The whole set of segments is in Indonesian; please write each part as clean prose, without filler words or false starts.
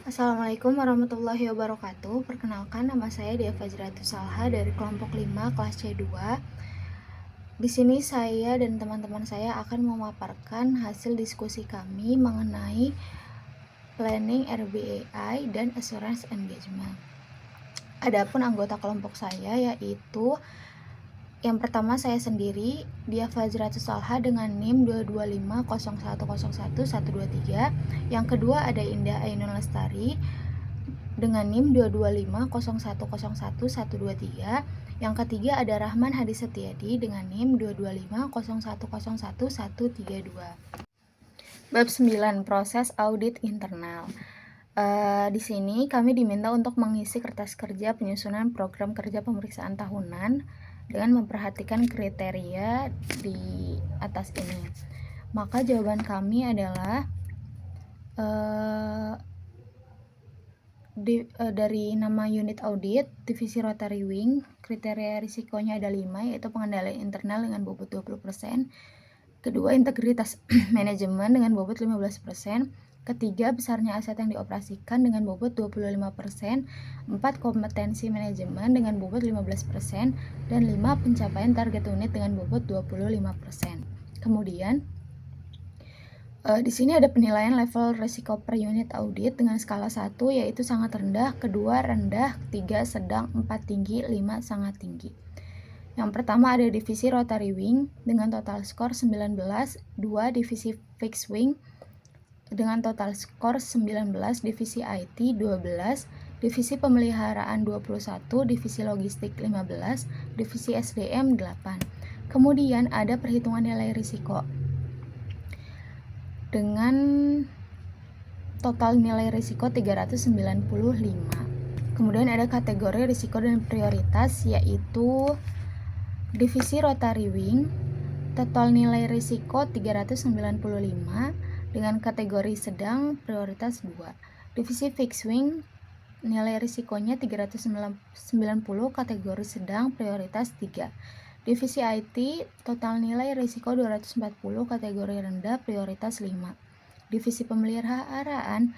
Assalamualaikum warahmatullahi wabarakatuh. Perkenalkan, nama saya Dea Fajratus Salha dari kelompok 5 kelas C2. Di sini saya dan teman-teman saya akan memaparkan hasil diskusi kami mengenai planning RBAI dan assurance engagement. Adapun anggota kelompok saya yaitu yang pertama saya sendiri, Dia Fajratus Salha dengan NIM 22501011123. Yang kedua ada Indah Ainun Lestari dengan NIM 22501011123. Yang ketiga ada Rahman Hadi Setiadi dengan NIM 22501011132. Bab 9, proses audit internal. Di sini kami diminta untuk mengisi kertas kerja penyusunan program kerja pemeriksaan tahunan dengan memperhatikan kriteria di atas ini. Maka jawaban kami adalah dari nama unit audit, divisi Rotary Wing, kriteria risikonya ada 5, yaitu pengendalian internal dengan bobot 20%, kedua integritas manajemen dengan bobot 15%, ketiga besarnya aset yang dioperasikan dengan bobot 25%, 4 kompetensi manajemen dengan bobot 15%, dan 5 pencapaian target unit dengan bobot 25%. Kemudian di sini ada penilaian level risiko per unit audit dengan skala 1 yaitu sangat rendah, kedua rendah, 3 sedang, 4 tinggi, 5 sangat tinggi. Yang pertama ada divisi Rotary Wing dengan total skor 19, 2 divisi Fixed Wing dengan total skor 19, divisi IT 12, divisi pemeliharaan 21, divisi logistik 15, divisi SDM 8. Kemudian ada perhitungan nilai risiko dengan total nilai risiko 395. Kemudian ada kategori risiko dan prioritas yaitu divisi Rotary Wing, total nilai risiko 395 dengan kategori sedang prioritas 2. Divisi Fixed Wing, nilai risikonya 390 kategori sedang prioritas 3. Divisi IT, total nilai risiko 240 kategori rendah prioritas 5. Divisi pemeliharaan,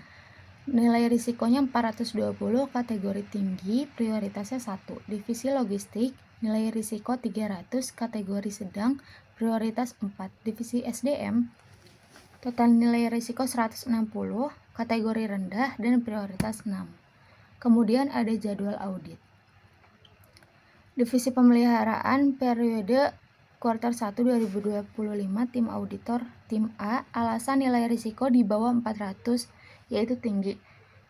nilai risikonya 420 kategori tinggi prioritasnya 1. Divisi logistik, nilai risiko 300 kategori sedang prioritas 4. Divisi SDM, total nilai risiko 160 kategori rendah dan prioritas 6. Kemudian ada jadwal audit. Divisi pemeliharaan periode kuartal 1 2025, tim auditor tim A, alasan nilai risiko di bawah 400 yaitu tinggi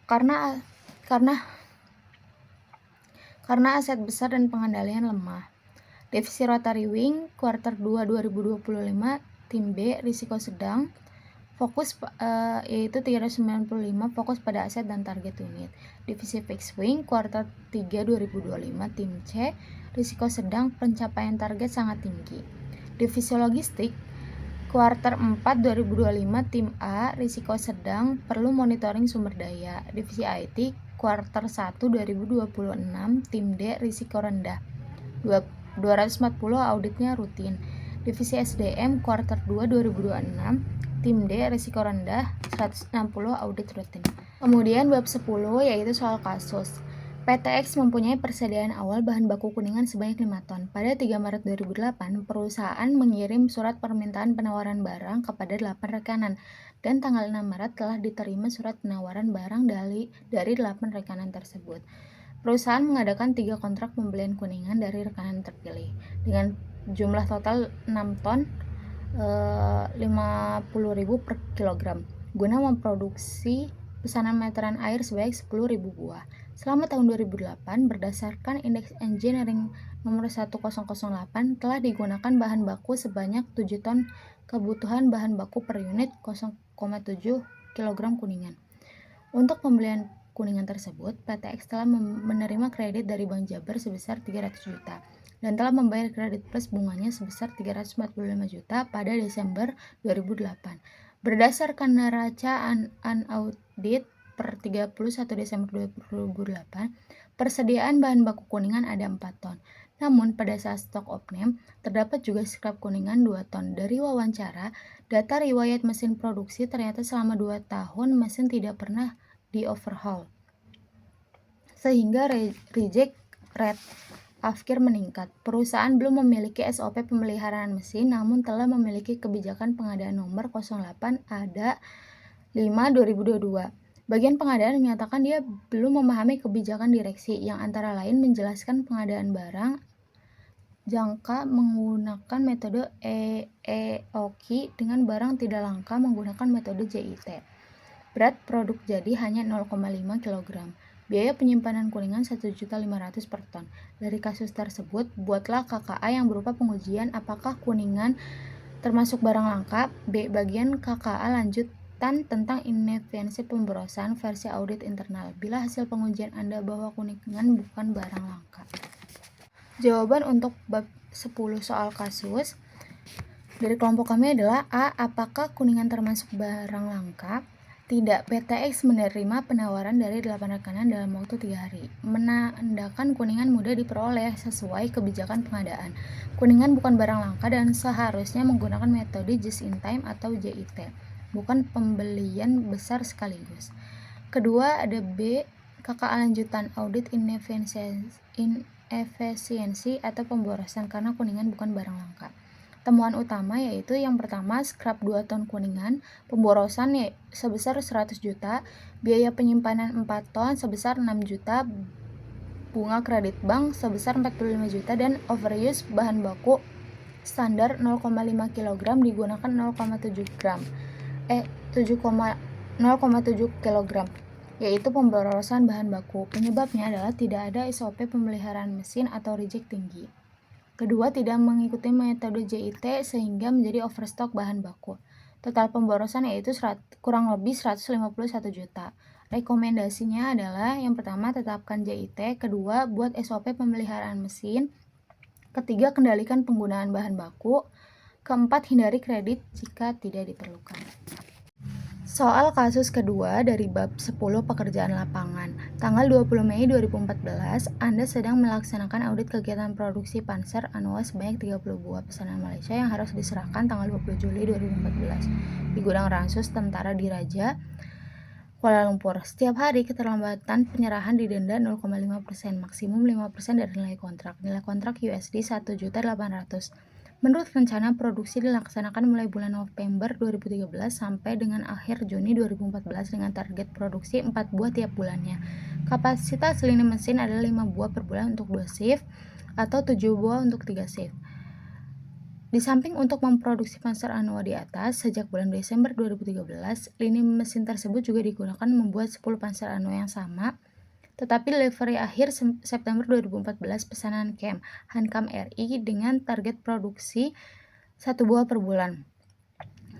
karena aset besar dan pengendalian lemah. Divisi Rotary Wing kuartal 2 2025, tim B, risiko sedang, fokus yaitu 395, fokus pada aset dan target unit. Divisi Fixed Wing kuartal 3 2025, tim C, risiko sedang, pencapaian target sangat tinggi. Divisi logistik kuartal 4 2025, tim A, risiko sedang, perlu monitoring sumber daya. Divisi IT kuartal 1 2026, tim D, risiko rendah, 240 auditnya rutin. Divisi SDM kuartal 2 2026, tim D, risiko rendah, 160 audit rutin. Kemudian bab 10 yaitu soal kasus. PTX mempunyai persediaan awal bahan baku kuningan sebanyak 5 ton. Pada 3 Maret 2008, perusahaan mengirim surat permintaan penawaran barang kepada 8 rekanan, dan tanggal 6 Maret telah diterima surat penawaran barang dari 8 rekanan tersebut. Perusahaan mengadakan 3 kontrak pembelian kuningan dari rekanan terpilih dengan jumlah total 6 ton 50.000 per kilogram guna memproduksi pesanan meteran air sebanyak 10.000 buah. Selama tahun 2008, berdasarkan indeks engineering nomor 1008 telah digunakan bahan baku sebanyak 7 ton kebutuhan bahan baku per unit 0,7 kg kuningan. Untuk pembelian kuningan tersebut, PTX telah menerima kredit dari Bank Jabar sebesar 300 juta dan telah membayar kredit plus bunganya sebesar 345 juta pada Desember 2008. Berdasarkan neraca unaudit per 31 Desember 2008, persediaan bahan baku kuningan ada 4 ton. Namun pada saat stok opname, terdapat juga scrap kuningan 2 ton. Dari wawancara, data riwayat mesin produksi ternyata selama 2 tahun mesin tidak pernah di overhaul, sehingga reject rate afkir meningkat. Perusahaan belum memiliki SOP pemeliharaan mesin, namun telah memiliki kebijakan pengadaan nomor 08 ADA 5/2022. Bagian pengadaan menyatakan dia belum memahami kebijakan direksi, yang antara lain menjelaskan pengadaan barang jangka menggunakan metode EOQ dengan barang tidak langka menggunakan metode JIT. Berat produk jadi hanya 0,5 kg. Biaya penyimpanan kuningan 1.500.000 per ton. Dari kasus tersebut, buatlah KKA yang berupa pengujian apakah kuningan termasuk barang langka. B. Bagian KKA lanjutan tentang inefisiensi pemborosan versi audit internal. Bila hasil pengujian Anda bahwa kuningan bukan barang langka. Jawaban untuk bab 10 soal kasus dari kelompok kami adalah A. Apakah kuningan termasuk barang langka? Tidak, PTX menerima penawaran dari 8 rekanan dalam waktu 3 hari. Menandakan kuningan mudah diperoleh sesuai kebijakan pengadaan. Kuningan bukan barang langka dan seharusnya menggunakan metode just in time atau JIT, bukan pembelian besar sekaligus. Kedua ada B. KKA lanjutan audit inefisiensi atau pemborosan karena kuningan bukan barang langka. Temuan utama yaitu yang pertama, scrap 2 ton kuningan, pemborosan sebesar 100 juta, biaya penyimpanan 4 ton sebesar 6 juta, bunga kredit bank sebesar 45 juta, dan overuse bahan baku standar 0,5 kg digunakan 0,7 kg, yaitu pemborosan bahan baku. Penyebabnya adalah tidak ada SOP pemeliharaan mesin atau reject tinggi. Kedua, tidak mengikuti metode JIT sehingga menjadi overstock bahan baku. Total pemborosan yaitu kurang lebih 151 juta. Rekomendasinya adalah yang pertama, tetapkan JIT. Kedua, buat SOP pemeliharaan mesin. Ketiga, kendalikan penggunaan bahan baku. Keempat, hindari kredit jika tidak diperlukan. Soal kasus kedua dari bab 10 pekerjaan lapangan. Tanggal 20 Mei 2014, Anda sedang melaksanakan audit kegiatan produksi Panzer Anoa sebanyak 30 buah pesanan Malaysia yang harus diserahkan tanggal 20 Juli 2014 di gudang Ransus Tentara Diraja, Kuala Lumpur. Setiap hari keterlambatan penyerahan didenda 0,5%, maksimum 5% dari nilai kontrak. Nilai kontrak USD 1.800.000. Menurut rencana, produksi dilaksanakan mulai bulan November 2013 sampai dengan akhir Juni 2014 dengan target produksi 4 buah tiap bulannya. Kapasitas lini mesin adalah 5 buah per bulan untuk 2 shift atau 7 buah untuk 3 shift. Di samping untuk memproduksi Panzer Anoa di atas, sejak bulan Desember 2013, lini mesin tersebut juga digunakan membuat 10 Panzer Anoa yang sama. Tetapi delivery akhir September 2014 pesanan KEM Hankam RI dengan target produksi 1 buah per bulan.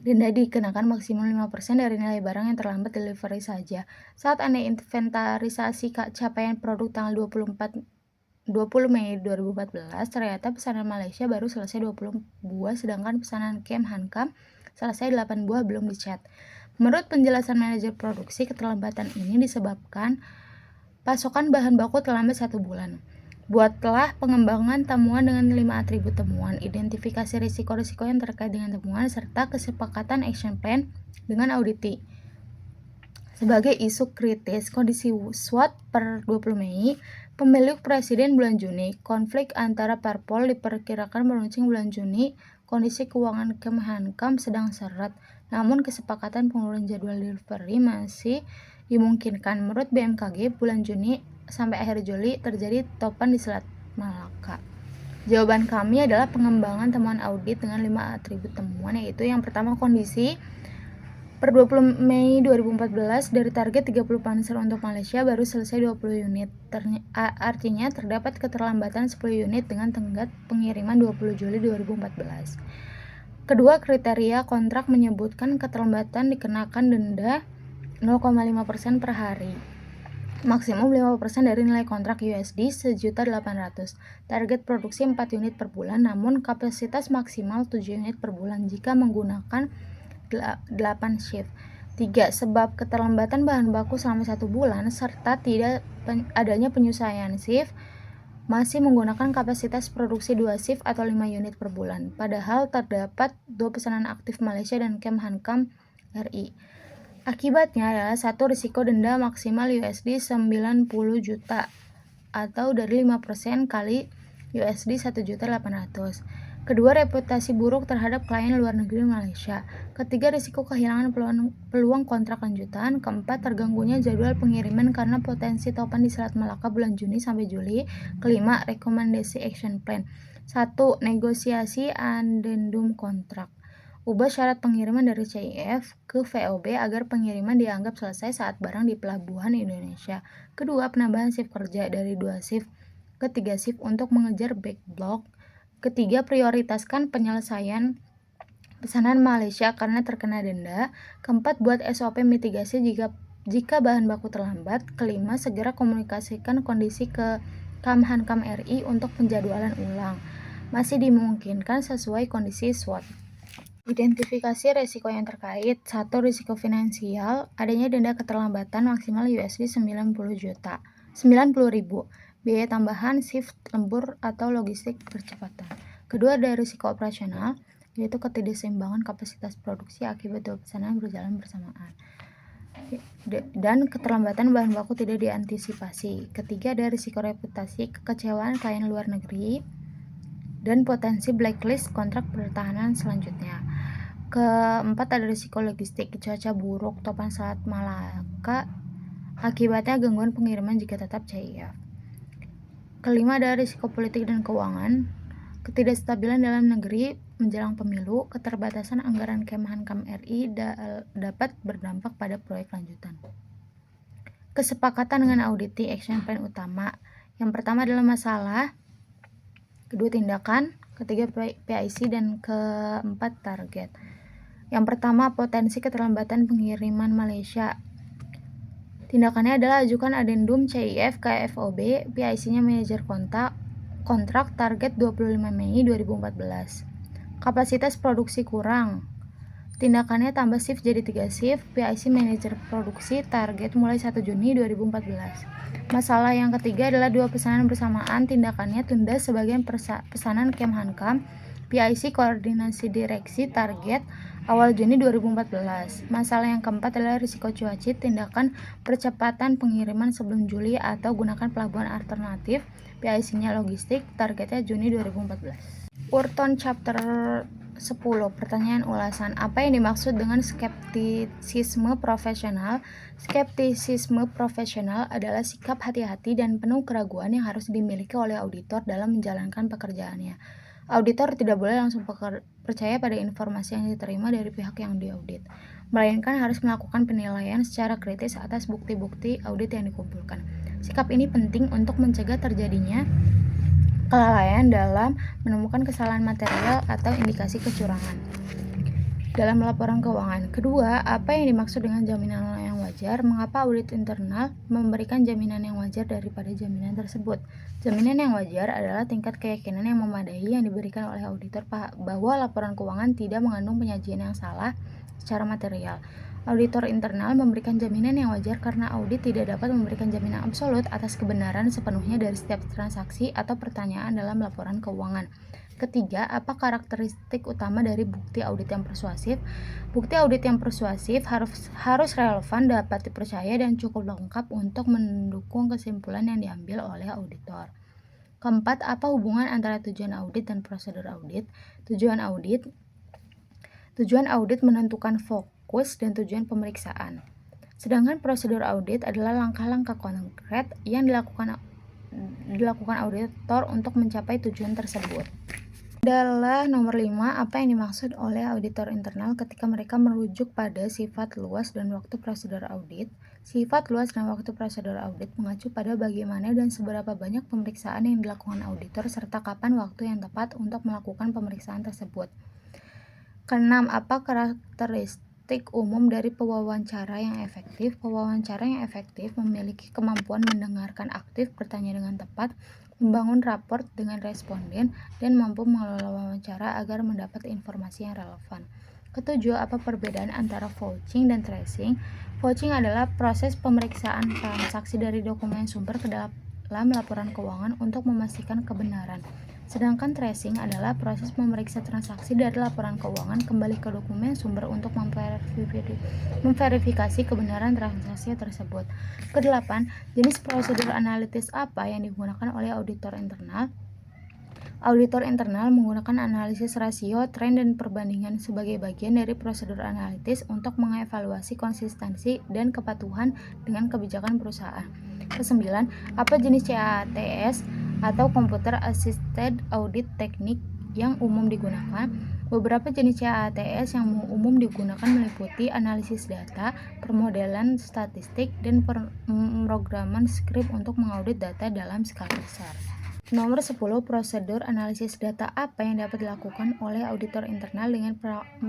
Denda dikenakan maksimum 5% dari nilai barang yang terlambat delivery saja. Saat Anda inventarisasi capaian produk tanggal 20 Mei 2014, ternyata pesanan Malaysia baru selesai 20 buah sedangkan pesanan KEM Hankam selesai 8 buah belum dicat. Menurut penjelasan manajer produksi, keterlambatan ini disebabkan pasokan bahan baku terlambat 1 bulan. Buatlah pengembangan temuan dengan 5 atribut temuan, identifikasi risiko-risiko yang terkait dengan temuan, serta kesepakatan action plan dengan auditi. Sebagai isu kritis, kondisi SWOT per 20 Mei, pemilu presiden bulan Juni, konflik antara parpol diperkirakan meruncing bulan Juni, kondisi keuangan Kemenhankam sedang seret, namun kesepakatan pengurusan jadwal delivery masih dimungkinkan. Menurut BMKG, bulan Juni sampai akhir Juli terjadi topan di Selat Malaka. Jawaban kami adalah pengembangan temuan audit dengan 5 atribut temuan, yaitu yang pertama, kondisi per 20 Mei 2014 dari target 30 Panzer untuk Malaysia baru selesai 20 unit. Artinya terdapat keterlambatan 10 unit dengan tenggat pengiriman 20 Juli 2014. Kedua, kriteria kontrak menyebutkan keterlambatan dikenakan denda 0,5% per hari, maksimum 5% dari nilai kontrak USD 1.800.000. Target produksi 4 unit per bulan, namun kapasitas maksimal 7 unit per bulan jika menggunakan 8 shift. 3. Sebab keterlambatan bahan baku selama 1 bulan serta tidak adanya penyesuaian shift, masih menggunakan kapasitas produksi 2 shift atau 5 unit per bulan. Padahal terdapat 2 pesanan aktif Malaysia dan KEM Hankam RI. Akibatnya adalah satu, risiko denda maksimal USD 90 juta atau dari 5% kali USD 1.800.000. Kedua, reputasi buruk terhadap klien luar negeri Malaysia. Ketiga, risiko kehilangan peluang kontrak lanjutan. Keempat, terganggunya jadwal pengiriman karena potensi topan di Selat Malaka bulan Juni sampai Juli. Kelima, rekomendasi action plan. 1. Negosiasi addendum kontrak. Ubah syarat pengiriman dari CIF ke VOB agar pengiriman dianggap selesai saat barang di pelabuhan Indonesia. Kedua, penambahan shift kerja dari 2 shift ke 3 shift untuk mengejar backlog. Ketiga, prioritaskan penyelesaian pesanan Malaysia karena terkena denda. Keempat, buat SOP mitigasi jika bahan baku terlambat. Kelima, segera komunikasikan kondisi ke Kamhankam RI untuk penjadwalan ulang. Masih dimungkinkan sesuai kondisi SWOT. Identifikasi risiko yang terkait. 1. Risiko finansial, adanya denda keterlambatan maksimal USD 90 juta. 90.000. Biaya tambahan, shift lembur atau logistik percepatan. Kedua, ada risiko operasional, yaitu ketidakseimbangan kapasitas produksi akibat dua pesanan berjalan bersamaan. Dan keterlambatan bahan baku tidak diantisipasi. Ketiga, ada risiko reputasi, kekecewaan klien luar negeri, dan potensi blacklist kontrak pertahanan selanjutnya. Keempat, ada risiko logistik, cuaca buruk, topan Selat Malaka, akibatnya gangguan pengiriman jika tetap CIF. Kelima, ada risiko politik dan keuangan, ketidakstabilan dalam negeri menjelang pemilu, keterbatasan anggaran Kemhankam RI dapat berdampak pada proyek lanjutan. Kesepakatan dengan auditing action plan utama. Yang pertama adalah masalah, kedua tindakan, ketiga PIC, dan keempat target. Yang pertama, potensi keterlambatan pengiriman Malaysia. Tindakannya adalah ajukan adendum CIF ke FOB, PIC-nya manajer kontrak, target 25 Mei 2014. Kapasitas produksi kurang. Tindakannya tambah shift jadi 3 shift, PIC manajer produksi, target mulai 1 Juni 2014. Masalah yang ketiga adalah 2 pesanan bersamaan, tindakannya tunda sebagian pesanan Kemhankam, PIC koordinasi direksi, target awal Juni 2014. Masalah yang keempat adalah risiko cuaca, tindakan percepatan pengiriman sebelum Juli atau gunakan pelabuhan alternatif, PIC-nya logistik, targetnya Juni 2014. Urton chapter 10. Pertanyaan ulasan. Apa yang dimaksud dengan skeptisisme profesional? Skeptisisme profesional adalah sikap hati-hati dan penuh keraguan yang harus dimiliki oleh auditor dalam menjalankan pekerjaannya. Auditor tidak boleh langsung percaya pada informasi yang diterima dari pihak yang diaudit, melainkan harus melakukan penilaian secara kritis atas bukti-bukti audit yang dikumpulkan. Sikap ini penting untuk mencegah terjadinya kelalaian dalam menemukan kesalahan material atau indikasi kecurangan dalam laporan keuangan. Kedua, apa yang dimaksud dengan jaminan yang wajar? Mengapa audit internal memberikan jaminan yang wajar daripada jaminan tersebut? Jaminan yang wajar adalah tingkat keyakinan yang memadai yang diberikan oleh auditor bahwa laporan keuangan tidak mengandung penyajian yang salah secara material. Auditor internal memberikan jaminan yang wajar karena audit tidak dapat memberikan jaminan absolut atas kebenaran sepenuhnya dari setiap transaksi atau pertanyaan dalam laporan keuangan. Ketiga, apa karakteristik utama dari bukti audit yang persuasif? Bukti audit yang persuasif harus relevan, dapat dipercaya, dan cukup lengkap untuk mendukung kesimpulan yang diambil oleh auditor. Keempat, apa hubungan antara tujuan audit dan prosedur audit? Tujuan audit menentukan fokus dan tujuan pemeriksaan. Sedangkan prosedur audit adalah langkah-langkah konkret yang dilakukan auditor untuk mencapai tujuan tersebut. Adalah nomor 5, apa yang dimaksud oleh auditor internal ketika mereka merujuk pada sifat luas dan waktu prosedur audit. Sifat luas dan waktu prosedur audit mengacu pada bagaimana dan seberapa banyak pemeriksaan yang dilakukan auditor serta kapan waktu yang tepat untuk melakukan pemeriksaan tersebut. Keenam, apa karakteristik umum dari pewawancara yang efektif? Pewawancara yang efektif memiliki kemampuan mendengarkan aktif, bertanya dengan tepat, membangun raport dengan responden, dan mampu mengelola wawancara agar mendapat informasi yang relevan. Ketujuh, apa perbedaan antara vouching dan tracing? Vouching adalah proses pemeriksaan transaksi dari dokumen sumber ke dalam laporan keuangan untuk memastikan kebenaran. Sedangkan tracing adalah proses memeriksa transaksi dari laporan keuangan kembali ke dokumen sumber untuk memverifikasi kebenaran transaksi tersebut. Kedelapan, jenis prosedur analitis apa yang digunakan oleh auditor internal? Auditor internal menggunakan analisis rasio, tren, dan perbandingan sebagai bagian dari prosedur analitis untuk mengevaluasi konsistensi dan kepatuhan dengan kebijakan perusahaan. Kesembilan, apa jenis CATS atau Computer Assisted Audit Technique yang umum digunakan? Beberapa jenis CATS yang umum digunakan meliputi analisis data, permodelan statistik, dan pemrograman skrip untuk mengaudit data dalam skala besar. Nomor 10, prosedur analisis data apa yang dapat dilakukan oleh auditor internal dengan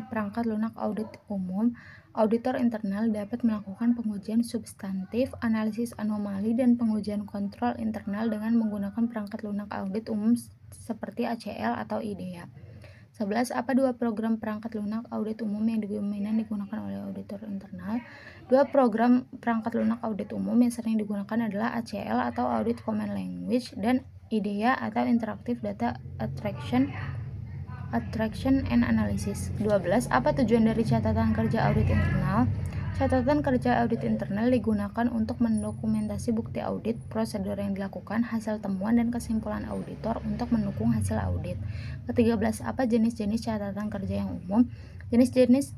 perangkat lunak audit umum? Auditor internal dapat melakukan pengujian substantif, analisis anomali, dan pengujian kontrol internal dengan menggunakan perangkat lunak audit umum seperti ACL atau IDEA. 11. Apa dua program perangkat lunak audit umum yang dominan digunakan oleh auditor internal? Dua program perangkat lunak audit umum yang sering digunakan adalah ACL atau Audit Common Language dan IDEA atau Interactive Data Attraction and Analysis. 12. Apa tujuan dari catatan kerja audit internal? Catatan kerja audit internal digunakan untuk mendokumentasi bukti audit, prosedur yang dilakukan, hasil temuan, dan kesimpulan auditor untuk mendukung hasil audit. Ke-13. Apa jenis-jenis catatan kerja yang umum? Jenis-jenis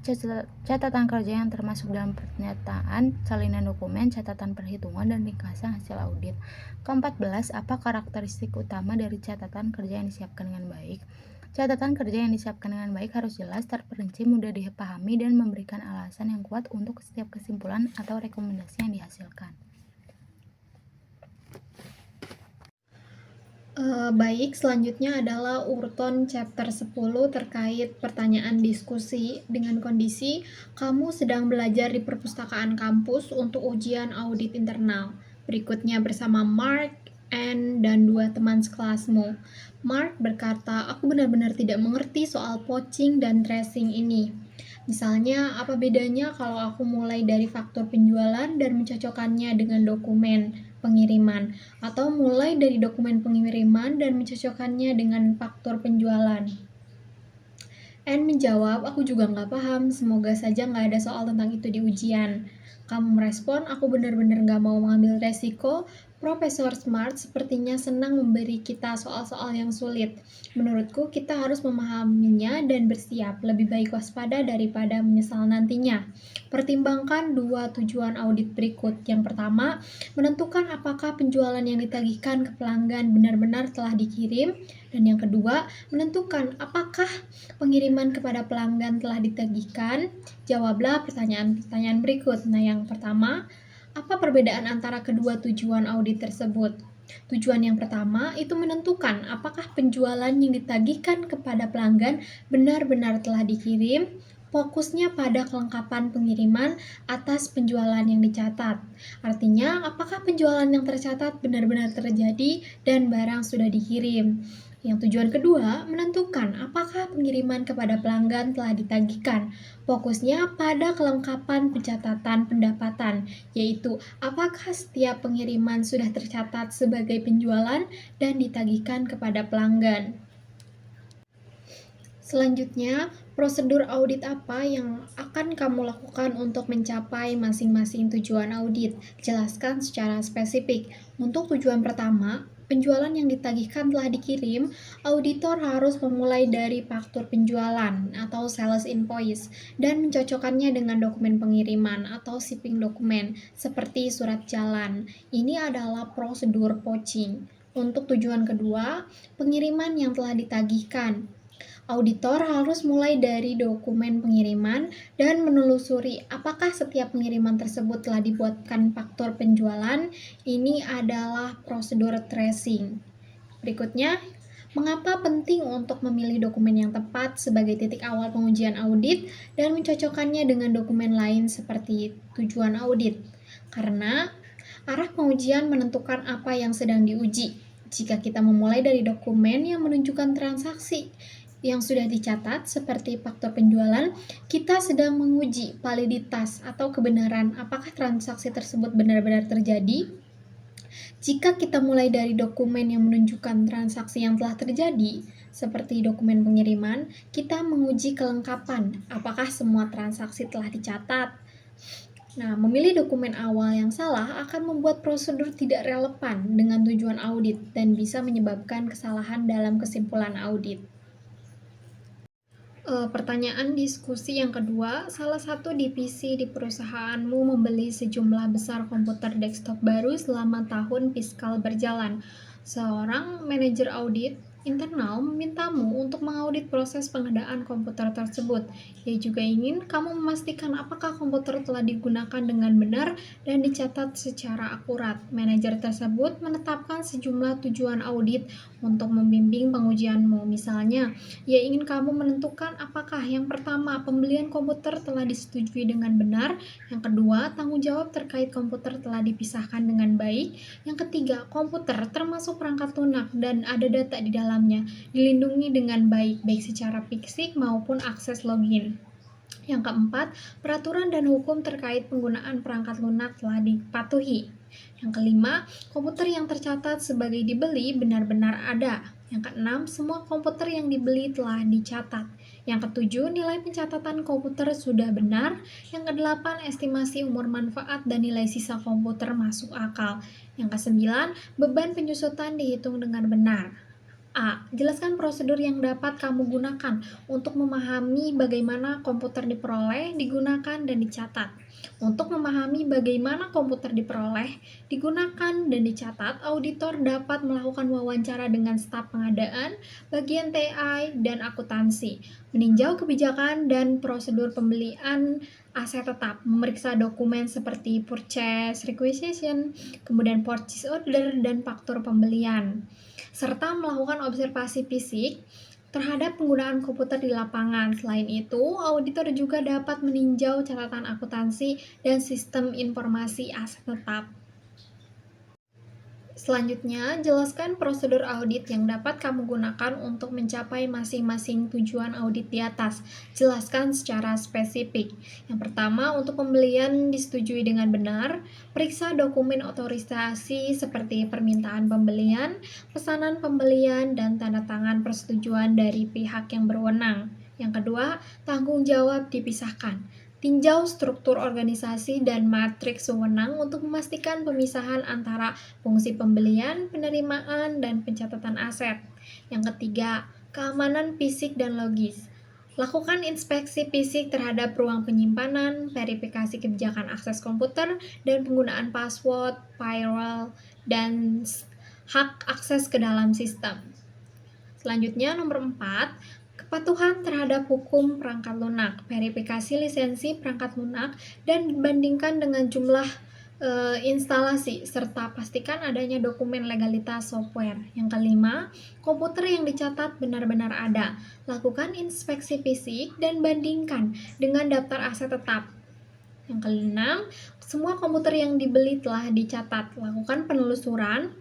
catatan kerja yang termasuk dalam pernyataan, salinan dokumen, catatan perhitungan, dan ringkasan hasil audit. Ke-14. Apa karakteristik utama dari catatan kerja yang disiapkan dengan baik? Catatan kerja yang disiapkan dengan baik harus jelas, terperinci, mudah dipahami, dan memberikan alasan yang kuat untuk setiap kesimpulan atau rekomendasi yang dihasilkan. Baik, selanjutnya adalah urutan chapter 10 terkait pertanyaan diskusi dengan kondisi kamu sedang belajar di perpustakaan kampus untuk ujian audit internal. Berikutnya bersama Mark, Anne, dan dua teman sekelasmu. Mark berkata, aku benar-benar tidak mengerti soal poaching dan tracing ini. Misalnya, apa bedanya kalau aku mulai dari faktur penjualan dan mencocokkannya dengan dokumen pengiriman, atau mulai dari dokumen pengiriman dan mencocokkannya dengan faktur penjualan? Anne menjawab, aku juga nggak paham, semoga saja nggak ada soal tentang itu di ujian. Kamu merespon, aku benar-benar nggak mau mengambil resiko. Profesor Smart sepertinya senang memberi kita soal-soal yang sulit. Menurutku, kita harus memahaminya dan bersiap. Lebih baik waspada daripada menyesal nantinya. Pertimbangkan dua tujuan audit berikut. Yang pertama, menentukan apakah penjualan yang ditagihkan ke pelanggan benar-benar telah dikirim. Dan yang kedua, menentukan apakah pengiriman kepada pelanggan telah ditagihkan. Jawablah pertanyaan-pertanyaan berikut. Nah, yang pertama, apa perbedaan antara kedua tujuan audit tersebut? Tujuan yang pertama itu menentukan apakah penjualan yang ditagihkan kepada pelanggan benar-benar telah dikirim. Fokusnya pada kelengkapan pengiriman atas penjualan yang dicatat. Artinya, apakah penjualan yang tercatat benar-benar terjadi dan barang sudah dikirim. Yang tujuan kedua, menentukan apakah pengiriman kepada pelanggan telah ditagihkan. Fokusnya pada kelengkapan pencatatan pendapatan, yaitu apakah setiap pengiriman sudah tercatat sebagai penjualan dan ditagihkan kepada pelanggan. Selanjutnya, prosedur audit apa yang akan kamu lakukan untuk mencapai masing-masing tujuan audit? Jelaskan secara spesifik. Untuk tujuan pertama, penjualan yang ditagihkan telah dikirim, auditor harus memulai dari faktur penjualan atau sales invoice dan mencocokkannya dengan dokumen pengiriman atau shipping dokumen seperti surat jalan. Ini adalah prosedur poaching. Untuk tujuan kedua, pengiriman yang telah ditagihkan. Auditor harus mulai dari dokumen pengiriman dan menelusuri apakah setiap pengiriman tersebut telah dibuatkan faktur penjualan. Ini adalah prosedur tracing. Berikutnya, mengapa penting untuk memilih dokumen yang tepat sebagai titik awal pengujian audit dan mencocokkannya dengan dokumen lain seperti tujuan audit? Karena arah pengujian menentukan apa yang sedang diuji. Jika kita memulai dari dokumen yang menunjukkan transaksi yang sudah dicatat seperti faktur penjualan, kita sedang menguji validitas atau kebenaran apakah transaksi tersebut benar-benar terjadi. Jika kita mulai dari dokumen yang menunjukkan transaksi yang telah terjadi, seperti dokumen pengiriman, kita menguji kelengkapan apakah semua transaksi telah dicatat. Nah, memilih dokumen awal yang salah akan membuat prosedur tidak relevan dengan tujuan audit dan bisa menyebabkan kesalahan dalam kesimpulan audit. Pertanyaan diskusi yang kedua, salah satu divisi di perusahaanmu membeli sejumlah besar komputer desktop baru selama tahun fiskal berjalan. Seorang manajer audit internal memintamu untuk mengaudit proses pengadaan komputer tersebut. Ia juga ingin kamu memastikan apakah komputer telah digunakan dengan benar dan dicatat secara akurat. Manajer tersebut menetapkan sejumlah tujuan audit untuk membimbing pengujianmu. Misalnya, ia ingin kamu menentukan apakah yang pertama, pembelian komputer telah disetujui dengan benar, yang kedua, tanggung jawab terkait komputer telah dipisahkan dengan baik, yang ketiga, komputer termasuk perangkat lunak dan ada data di dalamnya, dilindungi dengan baik, baik secara fisik maupun akses login. Yang keempat, peraturan dan hukum terkait penggunaan perangkat lunak telah dipatuhi. Yang kelima, komputer yang tercatat sebagai dibeli benar-benar ada. Yang keenam, semua komputer yang dibeli telah dicatat. Yang ketujuh, nilai pencatatan komputer sudah benar. Yang kedelapan, estimasi umur manfaat dan nilai sisa komputer masuk akal. Yang kesembilan, beban penyusutan dihitung dengan benar. A. Jelaskan prosedur yang dapat kamu gunakan untuk memahami bagaimana komputer diperoleh, digunakan, dan dicatat. Untuk memahami bagaimana komputer diperoleh, digunakan, dan dicatat, auditor dapat melakukan wawancara dengan staf pengadaan, bagian TI, dan akuntansi, meninjau kebijakan dan prosedur pembelian aset tetap, memeriksa dokumen seperti purchase requisition, kemudian purchase order, dan faktur pembelian, serta melakukan observasi fisik terhadap penggunaan komputer di lapangan. Selain itu, auditor juga dapat meninjau catatan akuntansi dan sistem informasi aset tetap. Selanjutnya, jelaskan prosedur audit yang dapat kamu gunakan untuk mencapai masing-masing tujuan audit di atas. Jelaskan secara spesifik. Yang pertama, untuk pembelian disetujui dengan benar, periksa dokumen otorisasi seperti permintaan pembelian, pesanan pembelian, dan tanda tangan persetujuan dari pihak yang berwenang. Yang kedua, tanggung jawab dipisahkan. Tinjau struktur organisasi dan matriks wewenang untuk memastikan pemisahan antara fungsi pembelian, penerimaan, dan pencatatan aset. Yang ketiga, keamanan fisik dan logis. Lakukan inspeksi fisik terhadap ruang penyimpanan, verifikasi kebijakan akses komputer, dan penggunaan password, firewall, dan hak akses ke dalam sistem. Selanjutnya, nomor 4, kepatuhan terhadap hukum perangkat lunak, verifikasi lisensi perangkat lunak, dan dibandingkan dengan jumlah instalasi, serta pastikan adanya dokumen legalitas software. Yang kelima, komputer yang dicatat benar-benar ada. Lakukan inspeksi fisik dan bandingkan dengan daftar aset tetap. Yang keenam, semua komputer yang dibeli telah dicatat. Lakukan penelusuran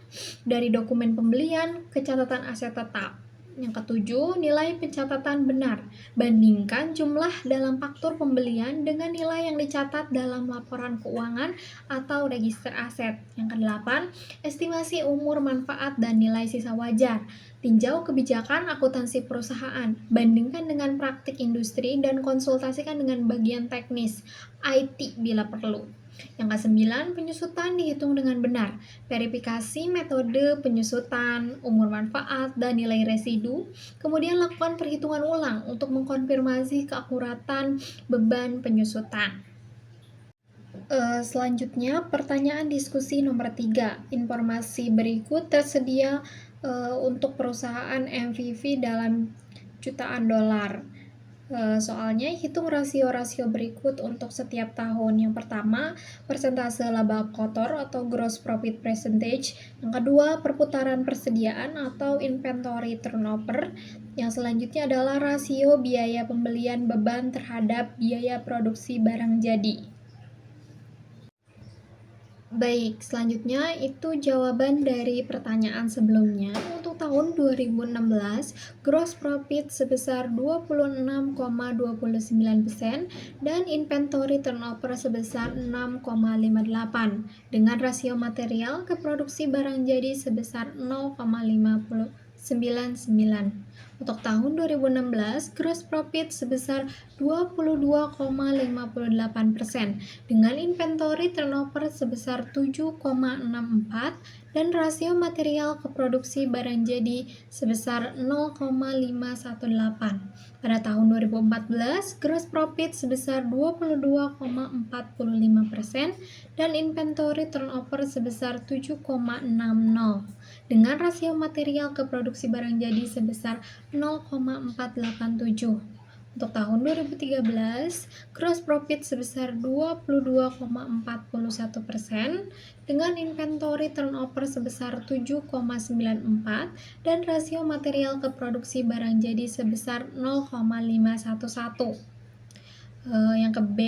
dari dokumen pembelian ke catatan aset tetap. Yang ketujuh, nilai pencatatan benar. Bandingkan jumlah dalam faktur pembelian dengan nilai yang dicatat dalam laporan keuangan atau register aset. Yang kedelapan, estimasi umur manfaat dan nilai sisa wajar. Tinjau kebijakan akuntansi perusahaan. Bandingkan dengan praktik industri dan konsultasikan dengan bagian teknis, IT bila perlu. Yang kesembilan, penyusutan dihitung dengan benar. Verifikasi metode penyusutan, umur manfaat, dan nilai residu. Kemudian lakukan perhitungan ulang untuk mengkonfirmasi keakuratan beban penyusutan. Selanjutnya, pertanyaan diskusi nomor 3. Informasi berikut tersedia untuk perusahaan MVP dalam jutaan dolar. Soalnya hitung rasio-rasio berikut untuk setiap tahun. Yang pertama, persentase laba kotor atau gross profit percentage. Yang kedua, perputaran persediaan atau inventory turnover. Yang selanjutnya adalah rasio biaya pembelian beban terhadap biaya produksi barang jadi. Baik, selanjutnya itu jawaban dari pertanyaan sebelumnya. Untuk tahun 2016, gross profit sebesar 26,29% dan inventory turnover sebesar 6,58 dengan rasio material ke produksi barang jadi sebesar 0,599. Untuk tahun 2016, gross profit sebesar 22,58% dengan inventory turnover sebesar 7,64 dan rasio material ke produksi barang jadi sebesar 0,518. Pada tahun 2014, gross profit sebesar 22,45% dan inventory turnover sebesar 7,60 dengan rasio material ke produksi barang jadi sebesar 0,487. Untuk tahun 2013, gross profit sebesar 22,41% dengan inventory turnover sebesar 7,94 dan rasio material ke produksi barang jadi sebesar 0,511. Yang ke B,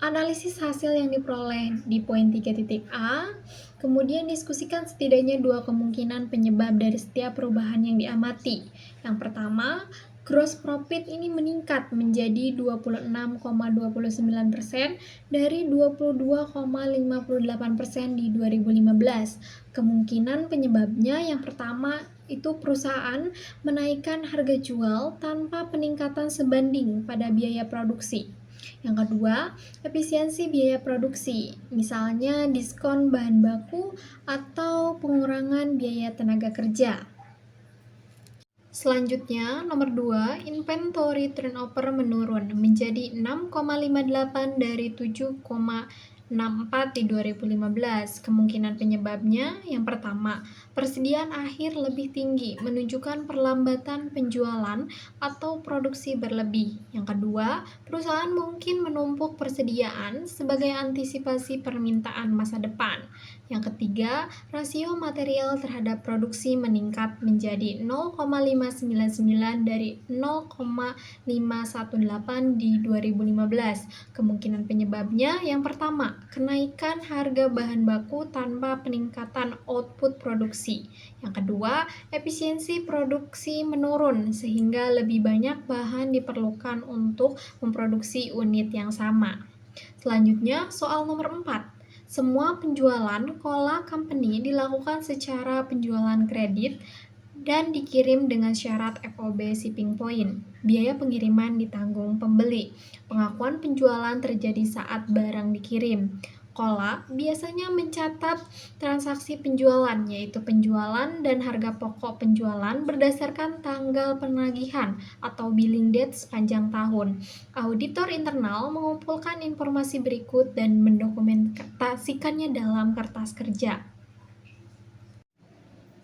analisis hasil yang diperoleh di poin 3.A, kemudian diskusikan setidaknya dua kemungkinan penyebab dari setiap perubahan yang diamati. Yang pertama, gross profit ini meningkat menjadi 26,29% dari 22,58% di 2015. Kemungkinan penyebabnya yang pertama itu perusahaan menaikkan harga jual tanpa peningkatan sebanding pada biaya produksi. Yang kedua, efisiensi biaya produksi, misalnya diskon bahan baku atau pengurangan biaya tenaga kerja. Selanjutnya, nomor 2, inventory turnover menurun menjadi 6,58 dari 7,64 di 2015. Kemungkinan penyebabnya, yang pertama, persediaan akhir lebih tinggi, menunjukkan perlambatan penjualan atau produksi berlebih. Yang kedua, perusahaan mungkin menumpuk persediaan sebagai antisipasi permintaan masa depan. Yang ketiga, rasio material terhadap produksi meningkat menjadi 0,599 dari 0,518 di 2015. Kemungkinan penyebabnya yang pertama, kenaikan harga bahan baku tanpa peningkatan output produksi. Yang kedua, efisiensi produksi menurun sehingga lebih banyak bahan diperlukan untuk memproduksi unit yang sama. Selanjutnya, soal nomor 4. Semua penjualan Cola Company dilakukan secara penjualan kredit dan dikirim dengan syarat FOB shipping point. Biaya pengiriman ditanggung pembeli. Pengakuan penjualan terjadi saat barang dikirim. Cola biasanya mencatat transaksi penjualan, yaitu penjualan dan harga pokok penjualan berdasarkan tanggal penagihan atau billing date sepanjang tahun. Auditor internal mengumpulkan informasi berikut dan mendokumentasikannya dalam kertas kerja.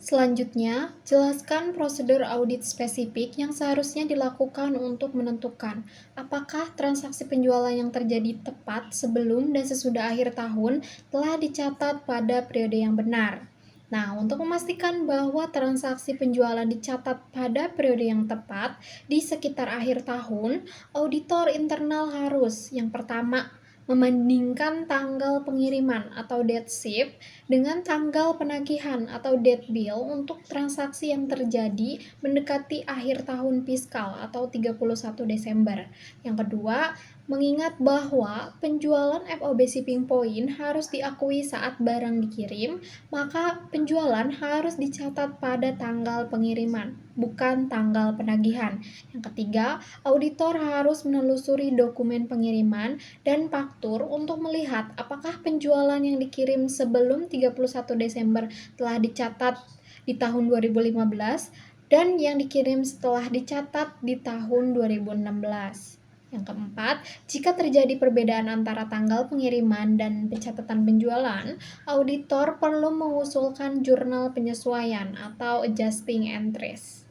Selanjutnya, jelaskan prosedur audit spesifik yang seharusnya dilakukan untuk menentukan apakah transaksi penjualan yang terjadi tepat sebelum dan sesudah akhir tahun telah dicatat pada periode yang benar. Nah, untuk memastikan bahwa transaksi penjualan dicatat pada periode yang tepat di sekitar akhir tahun, auditor internal harus yang pertama membandingkan tanggal pengiriman atau date ship dengan tanggal penagihan atau date bill untuk transaksi yang terjadi mendekati akhir tahun fiskal atau 31 Desember. Yang kedua, mengingat bahwa penjualan FOB shipping point harus diakui saat barang dikirim, maka penjualan harus dicatat pada tanggal pengiriman, bukan tanggal penagihan. Yang ketiga, auditor harus menelusuri dokumen pengiriman dan faktur untuk melihat apakah penjualan yang dikirim sebelum 31 Desember telah dicatat di tahun 2015 dan yang dikirim setelah dicatat di tahun 2016. Yang keempat, jika terjadi perbedaan antara tanggal pengiriman dan pencatatan penjualan, auditor perlu mengusulkan jurnal penyesuaian atau adjusting entries.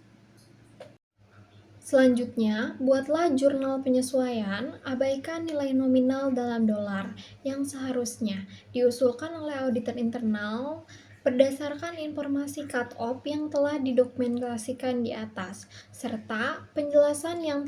Selanjutnya, buatlah jurnal penyesuaian, abaikan nilai nominal dalam dolar yang seharusnya diusulkan oleh auditor internal berdasarkan informasi cut-off yang telah didokumentasikan di atas, serta penjelasan yang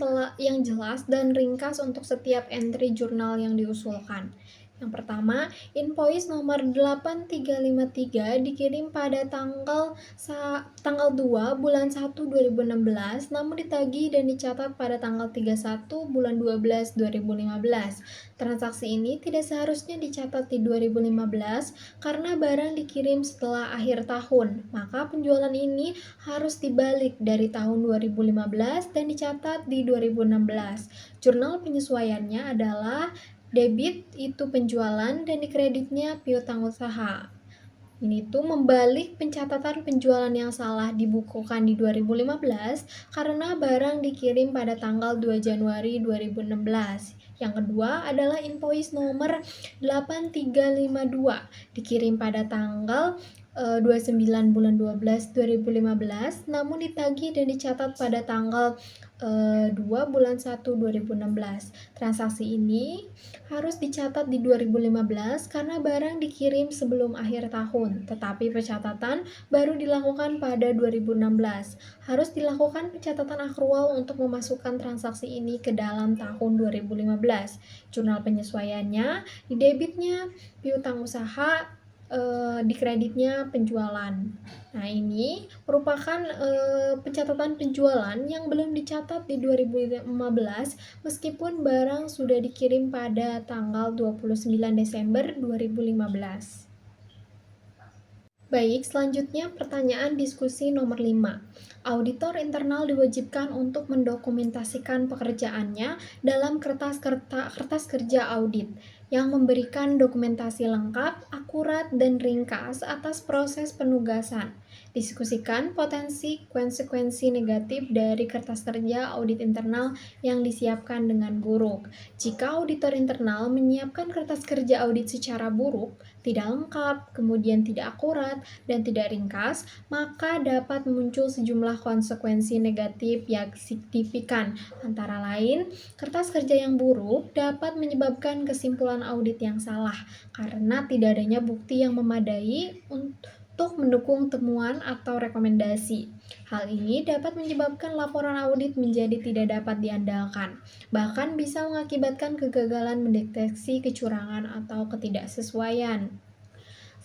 jelas dan ringkas untuk setiap entry jurnal yang diusulkan. Yang pertama, invoice nomor 8353 dikirim pada tanggal 2 bulan 1 2016 namun ditagih dan dicatat pada tanggal 31 bulan 12 2015. Transaksi ini tidak seharusnya dicatat di 2015 karena barang dikirim setelah akhir tahun. Maka penjualan ini harus dibalik dari tahun 2015 dan dicatat di 2016. Jurnal penyesuaiannya adalah debit itu penjualan dan di kreditnya piutang usaha. Ini tuh membalik pencatatan penjualan yang salah dibukukan di 2015 karena barang dikirim pada tanggal 2 Januari 2016. Yang kedua adalah invoice nomor 8352 dikirim pada tanggal 29 bulan 12 2015 namun ditagih dan dicatat pada tanggal 2 bulan 1 2016. Transaksi ini harus dicatat di 2015 karena barang dikirim sebelum akhir tahun, tetapi pencatatan baru dilakukan pada 2016. Harus dilakukan pencatatan akrual untuk memasukkan transaksi ini ke dalam tahun 2015. Jurnal penyesuaiannya, di debitnya piutang usaha, di kreditnya penjualan. Nah, ini merupakan pencatatan penjualan yang belum dicatat di 2015 meskipun barang sudah dikirim pada tanggal 29 Desember 2015. Baik, selanjutnya pertanyaan diskusi nomor 5. Auditor internal diwajibkan untuk mendokumentasikan pekerjaannya dalam kertas kerja audit yang memberikan dokumentasi lengkap, akurat, dan ringkas atas proses penugasan. Diskusikan potensi konsekuensi negatif dari kertas kerja audit internal yang disiapkan dengan buruk. Jika auditor internal menyiapkan kertas kerja audit secara buruk, tidak lengkap, kemudian tidak akurat, dan tidak ringkas, maka dapat muncul sejumlah konsekuensi negatif yang signifikan. Antara lain, kertas kerja yang buruk dapat menyebabkan kesimpulan audit yang salah karena tidak adanya bukti yang memadai untuk mendukung temuan atau rekomendasi. Hal ini dapat menyebabkan laporan audit menjadi tidak dapat diandalkan, bahkan bisa mengakibatkan kegagalan mendeteksi kecurangan atau ketidaksesuaian.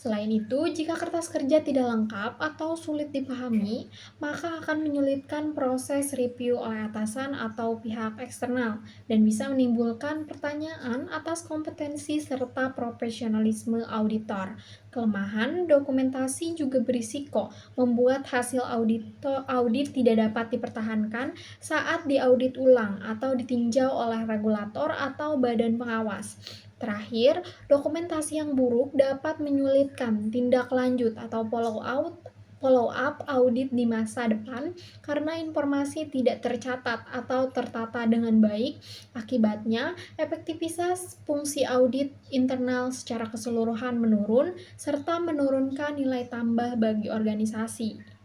Selain itu, jika kertas kerja tidak lengkap atau sulit dipahami, maka akan menyulitkan proses review oleh atasan atau pihak eksternal dan bisa menimbulkan pertanyaan atas kompetensi serta profesionalisme auditor. Kelemahan dokumentasi juga berisiko membuat hasil audit tidak dapat dipertahankan saat diaudit ulang atau ditinjau oleh regulator atau badan pengawas. Terakhir, dokumentasi yang buruk dapat menyulitkan tindak lanjut atau follow up audit di masa depan karena informasi tidak tercatat atau tertata dengan baik. Akibatnya, efektivitas fungsi audit internal secara keseluruhan menurun serta menurunkan nilai tambah bagi organisasi.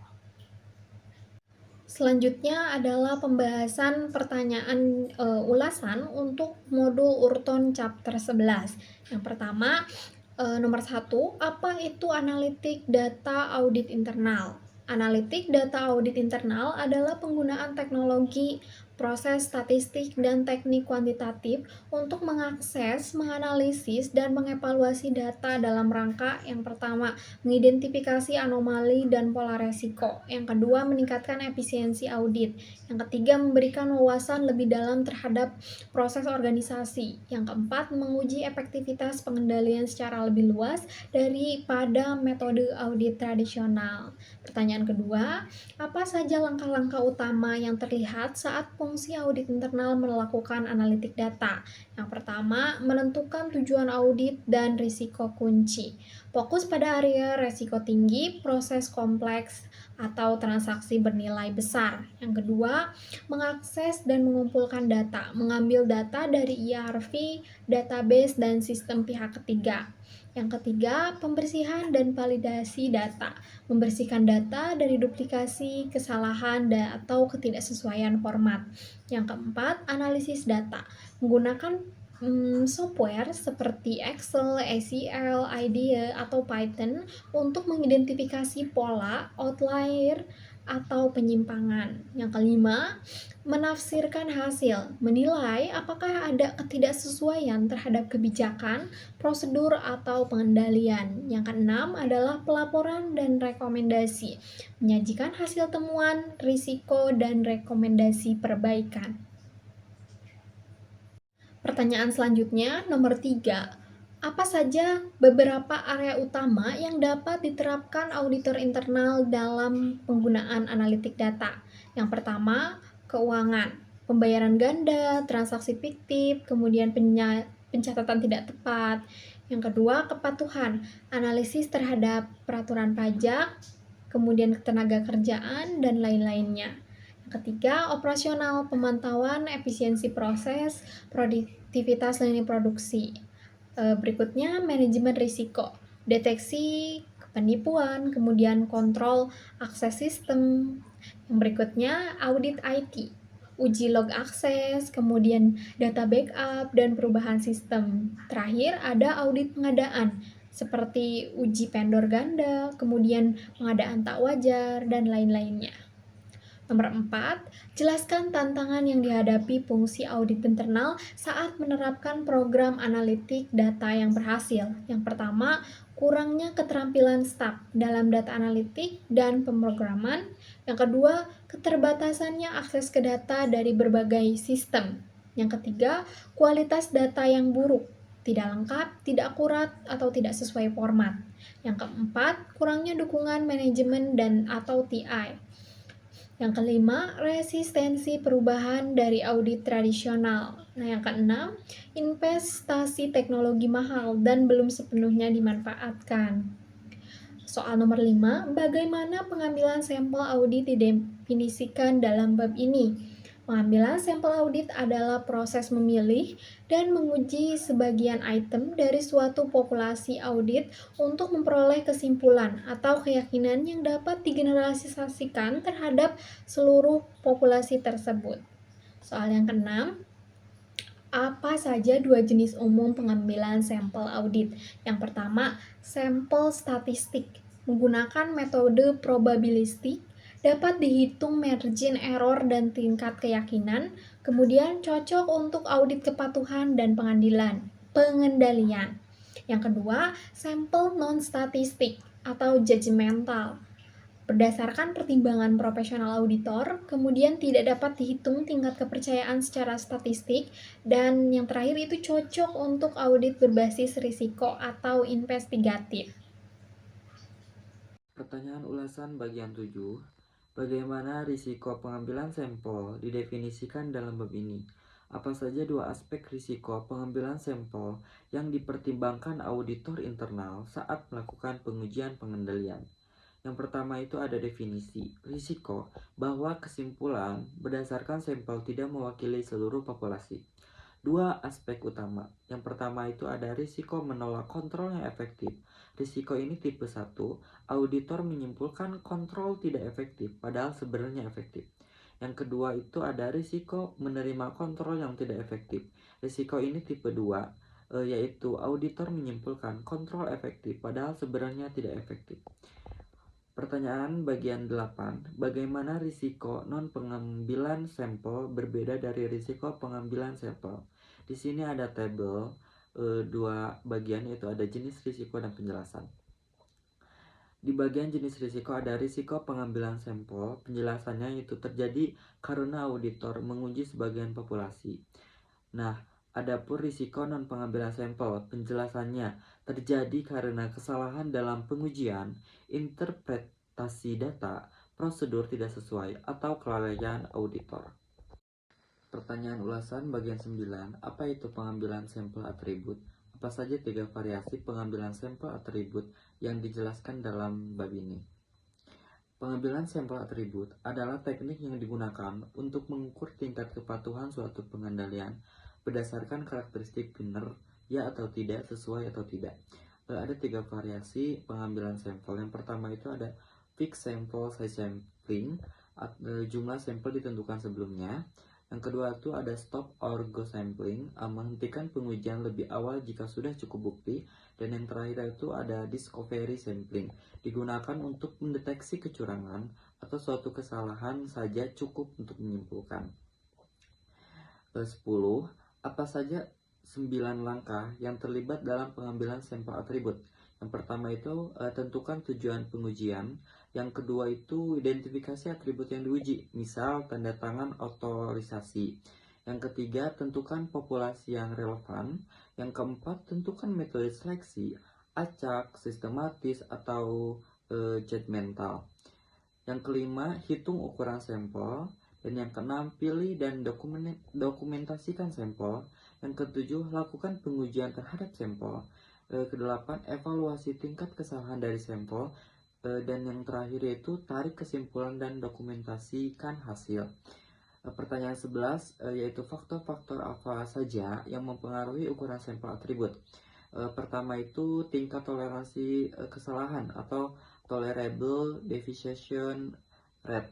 Selanjutnya adalah pembahasan pertanyaan ulasan untuk modul Urton chapter 11. Yang pertama, nomor 1, apa itu analitik data audit internal? Analitik data audit internal adalah penggunaan teknologi, proses statistik, dan teknik kuantitatif untuk mengakses, menganalisis, dan mengevaluasi data dalam rangka yang pertama, mengidentifikasi anomali dan pola resiko. Yang kedua, meningkatkan efisiensi audit. Yang ketiga, memberikan wawasan lebih dalam terhadap proses organisasi. Yang keempat, menguji efektivitas pengendalian secara lebih luas daripada metode audit tradisional. Pertanyaan kedua, apa saja langkah-langkah utama yang terlihat saat fungsi audit internal melakukan analitik data? Yang pertama, menentukan tujuan audit dan risiko kunci. Fokus pada area risiko tinggi, proses kompleks, atau transaksi bernilai besar. Yang kedua, mengakses dan mengumpulkan data, mengambil data dari ERP, database, dan sistem pihak ketiga. Yang ketiga, pembersihan dan validasi data, membersihkan data dari duplikasi, kesalahan, atau ketidaksesuaian format. Yang keempat, analisis data, menggunakan software seperti Excel, SQL, IDEA, atau Python untuk mengidentifikasi pola, outlier, atau penyimpangan. Yang kelima, menafsirkan hasil, menilai apakah ada ketidaksesuaian terhadap kebijakan, prosedur, atau pengendalian. Yang keenam adalah pelaporan dan rekomendasi, menyajikan hasil temuan, risiko, dan rekomendasi perbaikan. Pertanyaan selanjutnya, nomor 3. Apa saja beberapa area utama yang dapat diterapkan auditor internal dalam penggunaan analitik data? Yang pertama, keuangan, pembayaran ganda, transaksi fiktif, kemudian pencatatan tidak tepat. Yang kedua, kepatuhan, analisis terhadap peraturan pajak, kemudian ketenaga kerjaan, dan lain-lainnya. Yang ketiga, operasional, pemantauan efisiensi proses, produktivitas lini produksi. Berikutnya, manajemen risiko, deteksi penipuan, kemudian kontrol akses sistem. Yang berikutnya, audit IT, uji log akses, kemudian data backup, dan perubahan sistem. Terakhir, ada audit pengadaan, seperti uji vendor ganda, kemudian pengadaan tak wajar, dan lain-lainnya. Nomor 4, jelaskan tantangan yang dihadapi fungsi audit internal saat menerapkan program analitik data yang berhasil. Yang pertama, kurangnya keterampilan staf dalam data analitik dan pemrograman. Yang kedua, keterbatasannya akses ke data dari berbagai sistem. Yang ketiga, kualitas data yang buruk, tidak lengkap, tidak akurat, atau tidak sesuai format. Yang keempat, kurangnya dukungan manajemen dan atau TI. Yang kelima, resistensi perubahan dari audit tradisional. Nah, yang keenam, investasi teknologi mahal dan belum sepenuhnya dimanfaatkan. Soal nomor 5, bagaimana pengambilan sampel audit didefinisikan dalam bab ini? Pengambilan sampel audit adalah proses memilih dan menguji sebagian item dari suatu populasi audit untuk memperoleh kesimpulan atau keyakinan yang dapat digeneralisasikan terhadap seluruh populasi tersebut. Soal yang keenam, apa saja dua jenis umum pengambilan sampel audit? Yang pertama, sampel statistik. Menggunakan metode probabilistik, dapat dihitung margin error dan tingkat keyakinan, kemudian cocok untuk audit kepatuhan dan pengendalian. Yang kedua, sampel non-statistik atau judgmental. Berdasarkan pertimbangan profesional auditor, kemudian tidak dapat dihitung tingkat kepercayaan secara statistik, dan yang terakhir itu cocok untuk audit berbasis risiko atau investigatif. Pertanyaan ulasan bagian 7. Bagaimana risiko pengambilan sampel didefinisikan dalam bab ini? Apa saja dua aspek risiko pengambilan sampel yang dipertimbangkan auditor internal saat melakukan pengujian pengendalian? Yang pertama itu ada definisi risiko, bahwa kesimpulan berdasarkan sampel tidak mewakili seluruh populasi. Dua aspek utama. Yang pertama itu ada risiko menolak kontrol yang efektif. Risiko ini tipe 1, auditor menyimpulkan kontrol tidak efektif padahal sebenarnya efektif. Yang kedua itu ada risiko menerima kontrol yang tidak efektif. Risiko ini tipe 2, yaitu auditor menyimpulkan kontrol efektif padahal sebenarnya tidak efektif. Pertanyaan bagian 8. Bagaimana risiko non-pengambilan sampel berbeda dari risiko pengambilan sampel? Di sini ada tabel dua bagian, yaitu ada jenis risiko dan penjelasan. Di bagian jenis risiko ada risiko pengambilan sampel. Penjelasannya itu terjadi karena auditor menguji sebagian populasi. Nah, adapun risiko non pengambilan sampel, penjelasannya terjadi karena kesalahan dalam pengujian, interpretasi data, prosedur tidak sesuai, atau kelalaian auditor. Pertanyaan ulasan bagian 9. Apa itu pengambilan sampel atribut? Apa saja 3 variasi pengambilan sampel atribut yang dijelaskan dalam bab ini? Pengambilan sampel atribut adalah teknik yang digunakan untuk mengukur tingkat kepatuhan suatu pengendalian berdasarkan karakteristik benar, ya atau tidak, sesuai atau tidak. Ada 3 variasi pengambilan sampel. Yang pertama itu ada fixed sample size sampling, jumlah sampel ditentukan sebelumnya. Yang kedua itu ada stop or go sampling, menghentikan pengujian lebih awal jika sudah cukup bukti. Dan yang terakhir itu ada discovery sampling, digunakan untuk mendeteksi kecurangan atau suatu kesalahan saja cukup untuk menyimpulkan. 10. Apa saja 9 langkah yang terlibat dalam pengambilan sampel atribut? Yang pertama itu tentukan tujuan pengujian. Yang kedua itu identifikasi atribut yang diuji, misal tanda tangan otorisasi. Yang ketiga, tentukan populasi yang relevan. Yang keempat, tentukan metode seleksi, acak, sistematis, atau judgmental. Yang kelima, hitung ukuran sampel. Dan yang keenam, pilih dan dokumentasikan sampel. Yang ketujuh, lakukan pengujian terhadap sampel. Kedelapan, evaluasi tingkat kesalahan dari sampel. Dan yang terakhir yaitu tarik kesimpulan dan dokumentasikan hasil. Pertanyaan 11 yaitu faktor-faktor apa saja yang mempengaruhi ukuran sampel atribut. Pertama itu tingkat toleransi kesalahan atau tolerable deviation rate.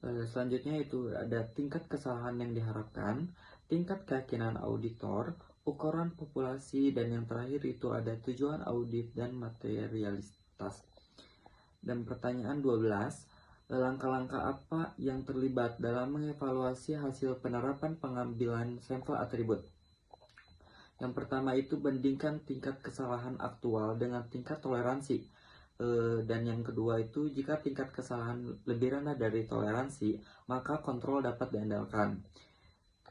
Selanjutnya itu ada tingkat kesalahan yang diharapkan, tingkat keyakinan auditor, ukuran populasi, dan yang terakhir itu ada tujuan audit dan materialitas. Dan pertanyaan 12, langkah-langkah apa yang terlibat dalam mengevaluasi hasil penerapan pengambilan sampel atribut? Yang pertama itu bandingkan tingkat kesalahan aktual dengan tingkat toleransi. Dan yang kedua itu jika tingkat kesalahan lebih rendah dari toleransi, maka kontrol dapat diandalkan.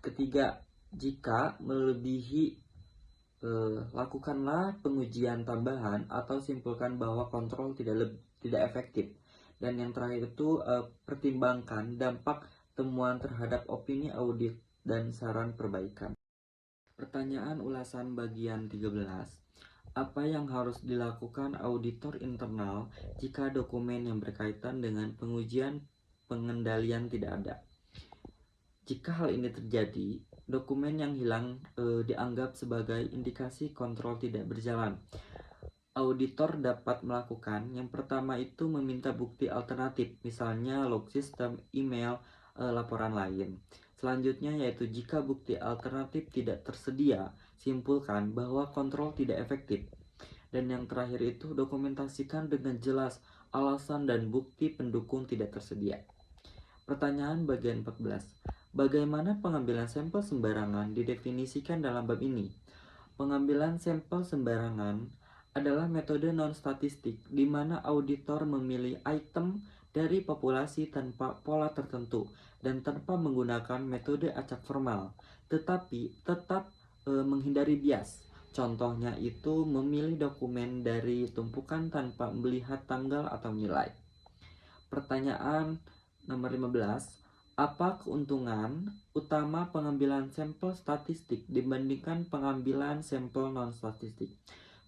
Ketiga, jika melebihi, lakukanlah pengujian tambahan atau simpulkan bahwa kontrol tidak efektif. Dan yang terakhir itu pertimbangkan dampak temuan terhadap opini audit dan saran perbaikan. Pertanyaan ulasan bagian 13. Apa yang harus dilakukan auditor internal jika dokumen yang berkaitan dengan pengujian pengendalian tidak ada? Jika hal ini terjadi, dokumen yang hilang dianggap sebagai indikasi kontrol tidak berjalan. Auditor dapat melakukan yang pertama itu meminta bukti alternatif, misalnya log system, email, laporan lain. Selanjutnya yaitu jika bukti alternatif tidak tersedia, simpulkan bahwa kontrol tidak efektif. Dan yang terakhir itu dokumentasikan dengan jelas alasan dan bukti pendukung tidak tersedia. Pertanyaan bagian 14. Bagaimana pengambilan sampel sembarangan didefinisikan dalam bab ini? Pengambilan sampel sembarangan adalah metode non-statistik di mana auditor memilih item dari populasi tanpa pola tertentu dan tanpa menggunakan metode acak formal, tetapi tetap menghindari bias. Contohnya itu memilih dokumen dari tumpukan tanpa melihat tanggal atau nilai. Pertanyaan nomor 15. Apa keuntungan utama pengambilan sampel statistik dibandingkan pengambilan sampel non-statistik?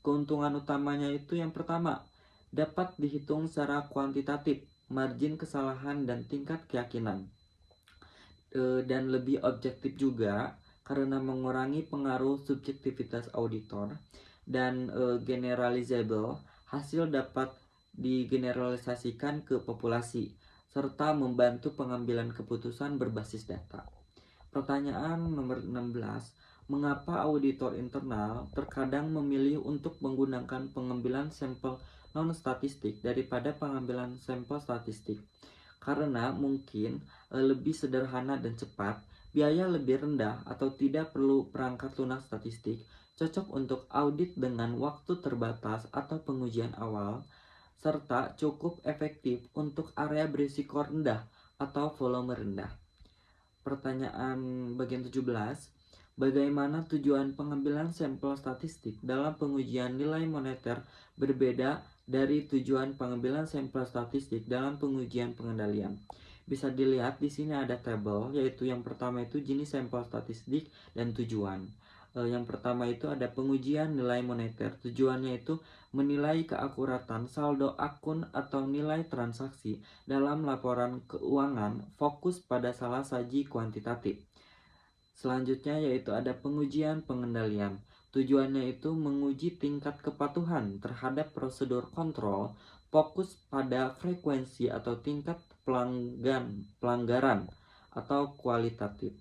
Keuntungan utamanya itu yang pertama, dapat dihitung secara kuantitatif, margin kesalahan dan tingkat keyakinan. Dan lebih objektif juga karena mengurangi pengaruh subjektivitas auditor. Dan generalizable, hasil dapat digeneralisasikan ke populasi serta membantu pengambilan keputusan berbasis data. Pertanyaan nomor 16. Mengapa auditor internal terkadang memilih untuk menggunakan pengambilan sampel non-statistik daripada pengambilan sampel statistik? Karena mungkin lebih sederhana dan cepat, biaya lebih rendah atau tidak perlu perangkat lunak statistik, cocok untuk audit dengan waktu terbatas atau pengujian awal, serta cukup efektif untuk area berisiko rendah atau volume rendah. Pertanyaan bagian 17. Bagaimana tujuan pengambilan sampel statistik dalam pengujian nilai moneter berbeda dari tujuan pengambilan sampel statistik dalam pengujian pengendalian? Bisa dilihat di sini ada tabel, yaitu yang pertama itu jenis sampel statistik dan tujuan. Yang pertama itu ada pengujian nilai moneter. Tujuannya itu menilai keakuratan saldo akun atau nilai transaksi dalam laporan keuangan, fokus pada salah saji kuantitatif. Selanjutnya yaitu ada pengujian pengendalian. Tujuannya itu menguji tingkat kepatuhan terhadap prosedur kontrol, fokus pada frekuensi atau tingkat pelanggaran atau kualitatif.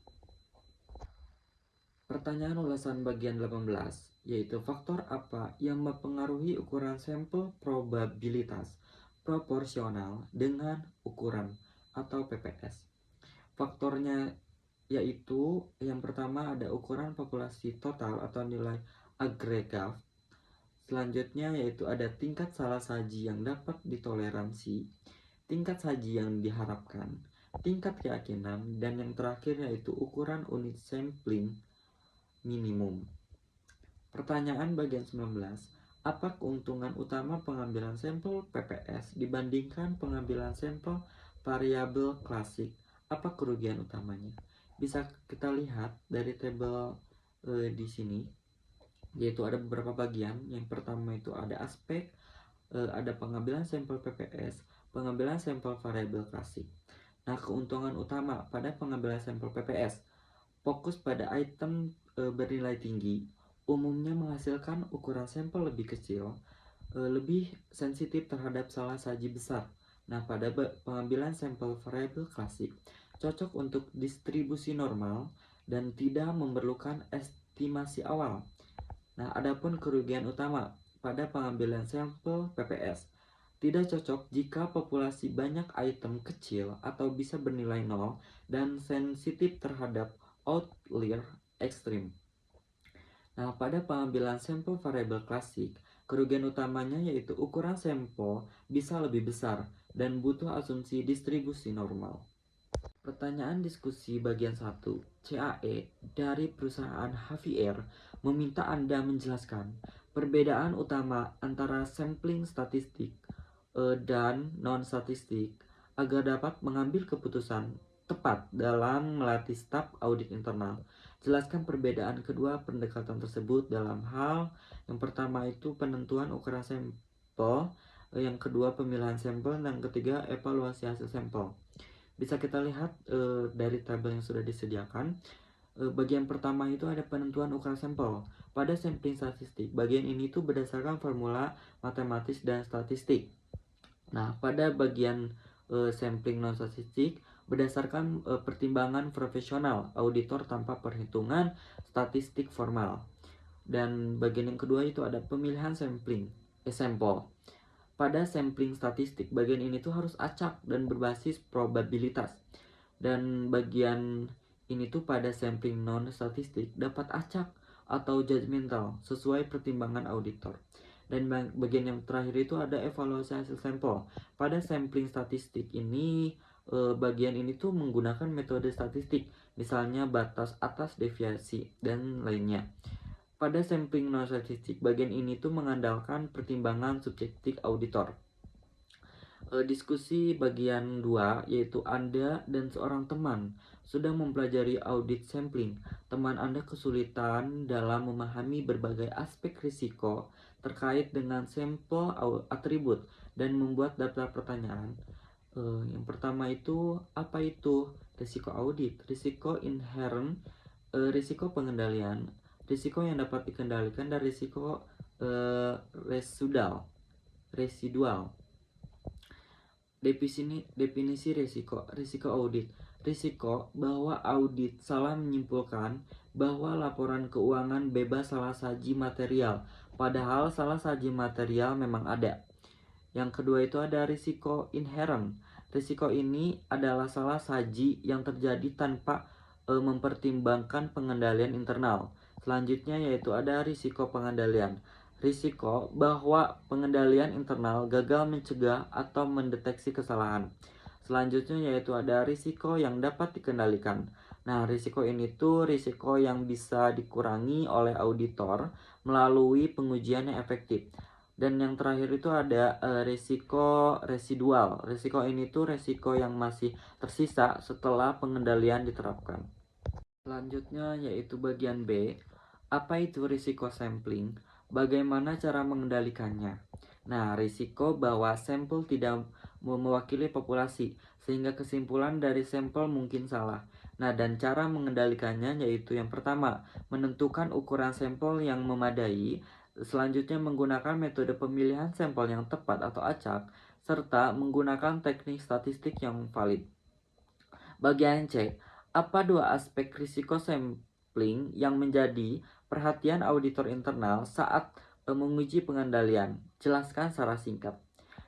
Pertanyaan ulasan bagian 18. yaitu faktor apa yang mempengaruhi ukuran sampel probabilitas proporsional dengan ukuran atau PPS. Faktornya yaitu yang pertama ada ukuran populasi total atau nilai agregat. Selanjutnya yaitu ada tingkat salah saji yang dapat ditoleransi, tingkat saji yang diharapkan, tingkat keyakinan, dan yang terakhir yaitu ukuran unit sampling minimum. Pertanyaan bagian 19. Apa keuntungan utama pengambilan sampel PPS dibandingkan pengambilan sampel variabel klasik? Apa kerugian utamanya? Bisa kita lihat dari tabel di sini, yaitu ada beberapa bagian. Yang pertama itu ada aspek, ada pengambilan sampel PPS, pengambilan sampel variabel klasik. Nah, keuntungan utama pada pengambilan sampel PPS, fokus pada item bernilai tinggi, umumnya menghasilkan ukuran sampel lebih kecil, lebih sensitif terhadap salah saji besar. Nah, pada pengambilan sampel variabel klasik, cocok untuk distribusi normal dan tidak memerlukan estimasi awal. Nah, adapun kerugian utama pada pengambilan sampel PPS, tidak cocok jika populasi banyak item kecil atau bisa bernilai nol dan sensitif terhadap outlier ekstrim. Nah, pada pengambilan sampel variabel klasik, kerugian utamanya yaitu ukuran sampel bisa lebih besar dan butuh asumsi distribusi normal. Pertanyaan diskusi bagian 1. CAE dari perusahaan Javier meminta Anda menjelaskan perbedaan utama antara sampling statistik dan non-statistik agar dapat mengambil keputusan tepat dalam melatih staf audit internal. Jelaskan perbedaan kedua pendekatan tersebut dalam hal yang pertama itu penentuan ukuran sampel, yang kedua pemilihan sampel, dan ketiga evaluasi hasil sampel. Bisa kita lihat dari tabel yang sudah disediakan. Bagian pertama itu ada penentuan ukuran sampel. Pada sampling statistik, bagian ini tuh berdasarkan formula matematis dan statistik. Nah, pada bagian sampling non statistik berdasarkan pertimbangan profesional auditor tanpa perhitungan statistik formal. Dan bagian yang kedua itu ada pemilihan sampling sampel. Pada sampling statistik, bagian ini tuh harus acak dan berbasis probabilitas. Dan bagian ini tuh pada sampling non statistik dapat acak atau judgmental sesuai pertimbangan auditor. Dan bagian yang terakhir itu ada evaluasi hasil sampel. Pada sampling statistik ini bagian ini tuh menggunakan metode statistik, misalnya batas atas, deviasi, dan lainnya. Pada sampling non statistik, bagian ini tuh mengandalkan pertimbangan subjektif auditor. Diskusi bagian 2, yaitu Anda dan seorang teman sudah mempelajari audit sampling. Teman Anda kesulitan dalam memahami berbagai aspek risiko terkait dengan sampel atribut dan membuat daftar pertanyaan. Yang pertama itu, apa itu risiko audit? Risiko inherent, risiko pengendalian, risiko yang dapat dikendalikan, dan risiko residual. Definisi risiko audit. Risiko bahwa audit salah menyimpulkan bahwa laporan keuangan bebas salah saji material, padahal salah saji material memang ada. Yang kedua itu ada risiko inherent. Risiko ini adalah salah saji yang terjadi tanpa mempertimbangkan pengendalian internal. Selanjutnya yaitu ada risiko pengendalian. Risiko bahwa pengendalian internal gagal mencegah atau mendeteksi kesalahan. Selanjutnya yaitu ada risiko yang dapat dikendalikan. Nah, risiko ini tuh risiko yang bisa dikurangi oleh auditor melalui pengujian yang efektif. Dan yang terakhir itu ada risiko residual. Risiko ini tuh risiko yang masih tersisa setelah pengendalian diterapkan. Selanjutnya yaitu bagian B. Apa itu risiko sampling? Bagaimana cara mengendalikannya? Nah, risiko bahwa sampel tidak mewakili populasi, sehingga kesimpulan dari sampel mungkin salah. Nah, dan cara mengendalikannya yaitu yang pertama, menentukan ukuran sampel yang memadai, selanjutnya menggunakan metode pemilihan sampel yang tepat atau acak, serta menggunakan teknik statistik yang valid. Bagian C, apa dua aspek risiko sampling yang menjadi Perhatian auditor internal saat menguji pengendalian. Jelaskan secara singkat.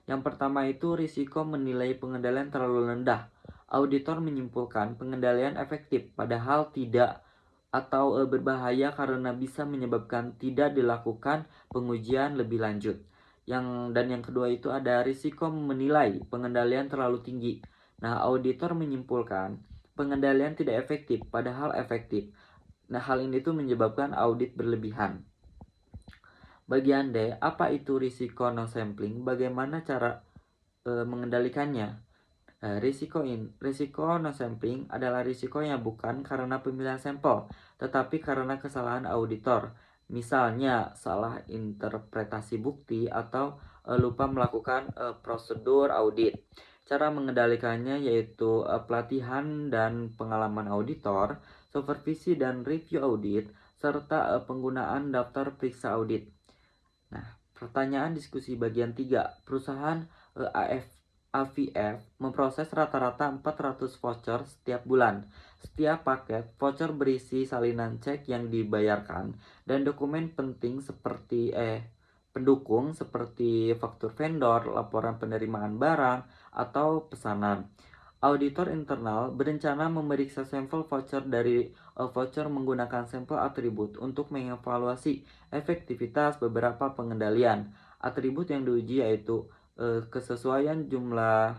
Yang pertama itu risiko menilai pengendalian terlalu rendah. Auditor menyimpulkan pengendalian efektif padahal tidak atau berbahaya karena bisa menyebabkan tidak dilakukan pengujian lebih lanjut. Yang kedua itu ada risiko menilai pengendalian terlalu tinggi. Nah, auditor menyimpulkan pengendalian tidak efektif padahal efektif. Nah, hal ini tuh menyebabkan audit berlebihan. Bagian D, apa itu risiko no sampling? Bagaimana cara mengendalikannya? Risiko no sampling adalah risiko yang bukan karena pemilihan sampel, tetapi karena kesalahan auditor. Misalnya salah interpretasi bukti atau lupa melakukan prosedur audit. Cara mengendalikannya yaitu pelatihan dan pengalaman auditor, supervisi dan review audit, serta penggunaan daftar periksa audit. Nah, pertanyaan diskusi bagian 3. Perusahaan AVF memproses rata-rata 400 voucher setiap bulan. Setiap paket voucher berisi salinan cek yang dibayarkan dan dokumen penting seperti pendukung seperti faktur vendor, laporan penerimaan barang, atau pesanan. Auditor internal berencana memeriksa sampel voucher dari voucher menggunakan sampel atribut untuk mengevaluasi efektivitas beberapa pengendalian. Atribut yang diuji yaitu kesesuaian jumlah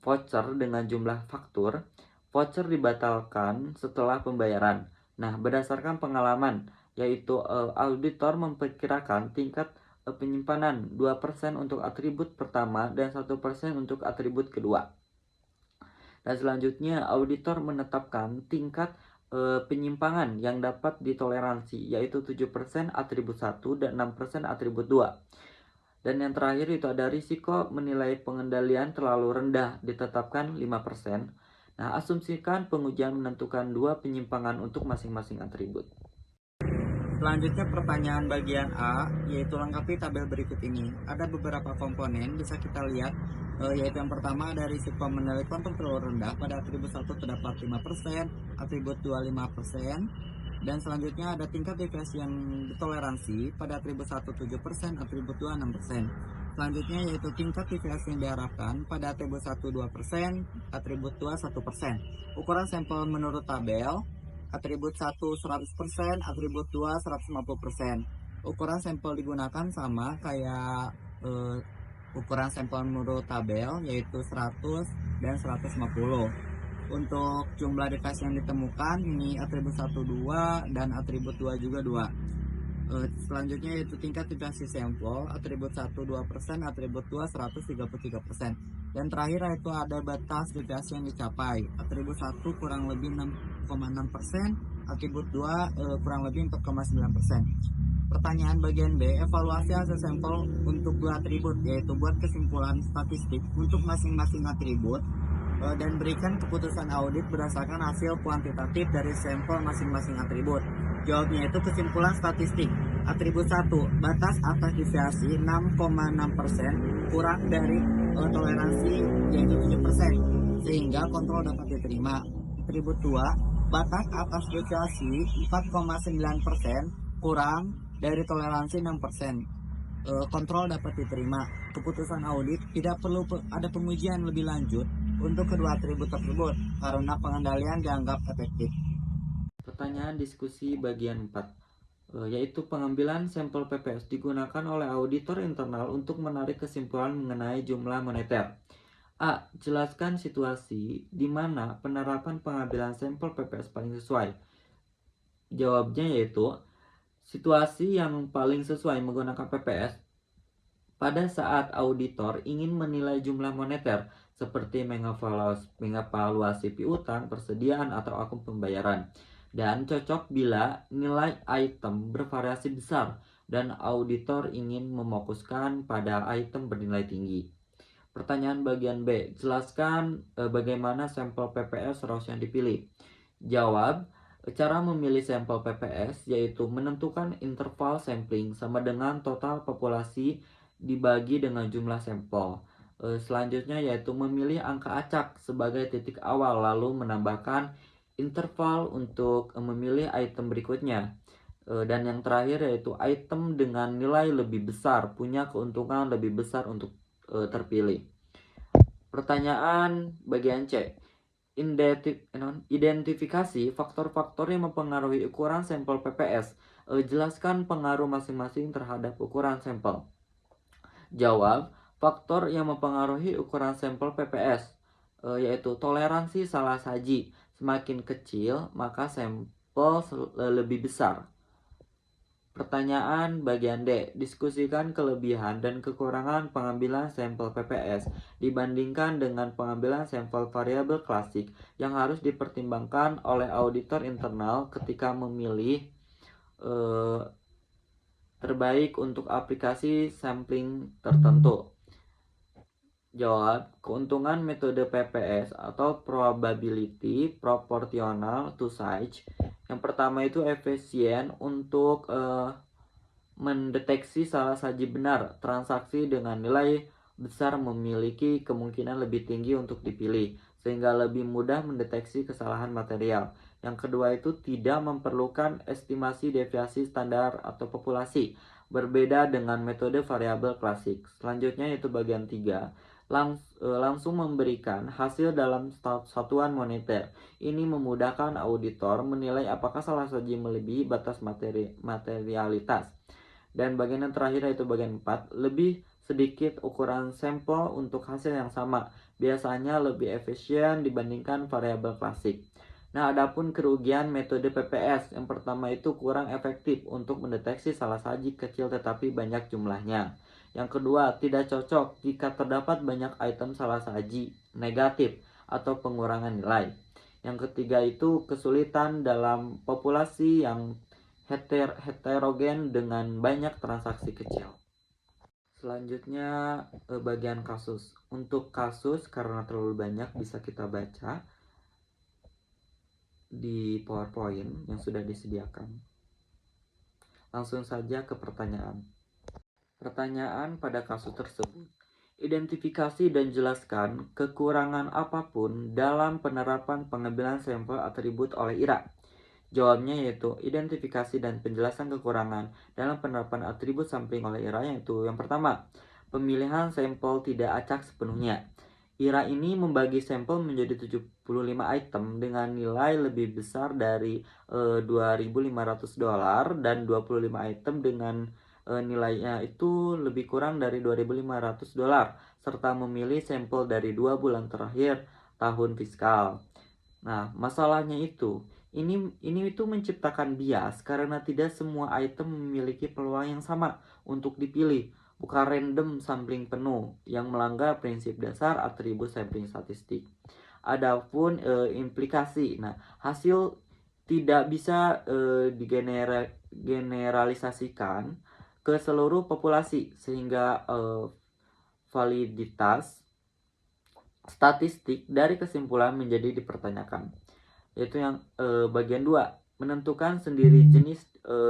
voucher dengan jumlah faktur. Voucher dibatalkan setelah pembayaran. Nah, berdasarkan pengalaman, yaitu auditor memperkirakan tingkat penyimpanan 2% untuk atribut pertama dan 1% untuk atribut kedua. Dan selanjutnya, auditor menetapkan tingkat penyimpangan yang dapat ditoleransi, yaitu 7% atribut 1 dan 6% atribut 2. Dan yang terakhir itu ada risiko menilai pengendalian terlalu rendah, ditetapkan 5%. Nah, asumsikan pengujian menentukan 2 penyimpangan untuk masing-masing atribut. Selanjutnya pertanyaan bagian A, yaitu lengkapi tabel berikut ini. Ada beberapa komponen, bisa kita lihat, yaitu yang pertama ada risiko menilai kontrol terlalu rendah. Pada atribut 1 terdapat 5%, atribut 2 5%. Dan selanjutnya ada tingkat deviasi yang ditoleransi. Pada atribut 1 7%, atribut 2 6%. Selanjutnya yaitu tingkat deviasi yang diharapkan. Pada atribut 1 2%, atribut 2 1%. Ukuran sampel menurut tabel. Atribut 1 100%, atribut 2 150%. Ukuran sampel digunakan sama kayak ukuran sampel menurut tabel, yaitu 100 dan 150. Untuk jumlah deviasi yang ditemukan, ini atribut 1 2 dan atribut 2 juga 2. Selanjutnya yaitu tingkat deviasi sampel, atribut 1 2%, atribut 2 133%. Dan terakhir yaitu ada batas deviasi yang dicapai. Atribut 1 kurang lebih 6,6%, atribut 2 kurang lebih 4,9%. Pertanyaan bagian B, evaluasi hasil sampel untuk 2 atribut, yaitu buat kesimpulan statistik untuk masing-masing atribut dan berikan keputusan audit berdasarkan hasil kuantitatif dari sampel masing-masing atribut. Jawabnya itu kesimpulan statistik. Atribut 1, batas atas deviasi 6,6% kurang dari toleransi yaitu 7%, sehingga kontrol dapat diterima. Atribut 2, batas atas deviasi 4,9% kurang dari toleransi 6%. Kontrol dapat diterima. Keputusan audit tidak perlu ada pengujian lebih lanjut untuk kedua atribut tersebut karena pengendalian dianggap efektif. Pertanyaan diskusi bagian 4, yaitu pengambilan sampel PPS digunakan oleh auditor internal untuk menarik kesimpulan mengenai jumlah moneter. A. Jelaskan situasi di mana penerapan pengambilan sampel PPS paling sesuai. Jawabnya yaitu situasi yang paling sesuai menggunakan PPS pada saat auditor ingin menilai jumlah moneter seperti mengevaluasi piutang, persediaan, atau akun pembayaran, dan cocok bila nilai item bervariasi besar dan auditor ingin memfokuskan pada item bernilai tinggi. Pertanyaan bagian B, jelaskan bagaimana sampel PPS seharusnya dipilih. Jawab, cara memilih sampel PPS yaitu menentukan interval sampling sama dengan total populasi dibagi dengan jumlah sampel. Selanjutnya yaitu memilih angka acak sebagai titik awal lalu menambahkan interval untuk memilih item berikutnya. Dan yang terakhir yaitu item dengan nilai lebih besar punya keuntungan lebih besar untuk terpilih. Pertanyaan bagian C. Identifikasi faktor-faktor yang mempengaruhi ukuran sampel PPS. Jelaskan pengaruh masing-masing terhadap ukuran sampel. Jawab, faktor yang mempengaruhi ukuran sampel PPS yaitu toleransi salah saji. Semakin kecil, maka sampel lebih besar. Pertanyaan bagian D. Diskusikan kelebihan dan kekurangan pengambilan sampel PPS dibandingkan dengan pengambilan sampel variabel klasik yang harus dipertimbangkan oleh auditor internal ketika memilih terbaik untuk aplikasi sampling tertentu. Jawab, keuntungan metode PPS atau probability proportional to size. Yang pertama itu efisien untuk mendeteksi salah saji benar. Transaksi dengan nilai besar memiliki kemungkinan lebih tinggi untuk dipilih, sehingga lebih mudah mendeteksi kesalahan material. Yang kedua itu tidak memerlukan estimasi deviasi standar atau populasi, berbeda dengan metode variabel klasik. Selanjutnya yaitu bagian 3. Langsung memberikan hasil dalam satuan moneter. Ini memudahkan auditor menilai apakah salah saji melebihi batas materialitas. Dan bagian yang terakhir yaitu bagian 4, lebih sedikit ukuran sampel untuk hasil yang sama, biasanya lebih efisien dibandingkan variabel klasik. Nah, adapun kerugian metode PPS, yang pertama itu kurang efektif untuk mendeteksi salah saji kecil tetapi banyak jumlahnya. Yang kedua, tidak cocok jika terdapat banyak item salah saji negatif atau pengurangan nilai. Yang ketiga itu kesulitan dalam populasi yang heterogen dengan banyak transaksi kecil. Selanjutnya bagian kasus. Untuk kasus karena terlalu banyak bisa kita baca di PowerPoint yang sudah disediakan. Langsung saja ke pertanyaan. Pertanyaan pada kasus tersebut. Identifikasi dan jelaskan kekurangan apapun dalam penerapan pengambilan sampel atribut oleh IRA. Jawabnya yaitu identifikasi dan penjelasan kekurangan dalam penerapan atribut sampling oleh IRA, yaitu yang pertama, pemilihan sampel tidak acak sepenuhnya. IRA ini membagi sampel menjadi 75 item dengan nilai lebih besar dari $2.500 dan 25 item dengan nilainya itu lebih kurang dari $2.500 serta memilih sampel dari 2 bulan terakhir tahun fiskal. Nah, masalahnya itu ini itu menciptakan bias karena tidak semua item memiliki peluang yang sama untuk dipilih, bukan random sampling penuh yang melanggar prinsip dasar atribut sampling statistik. Adapun implikasi, nah hasil tidak bisa digeneralisasikan ke seluruh populasi sehingga validitas statistik dari kesimpulan menjadi dipertanyakan. Yaitu yang bagian 2, menentukan sendiri jenis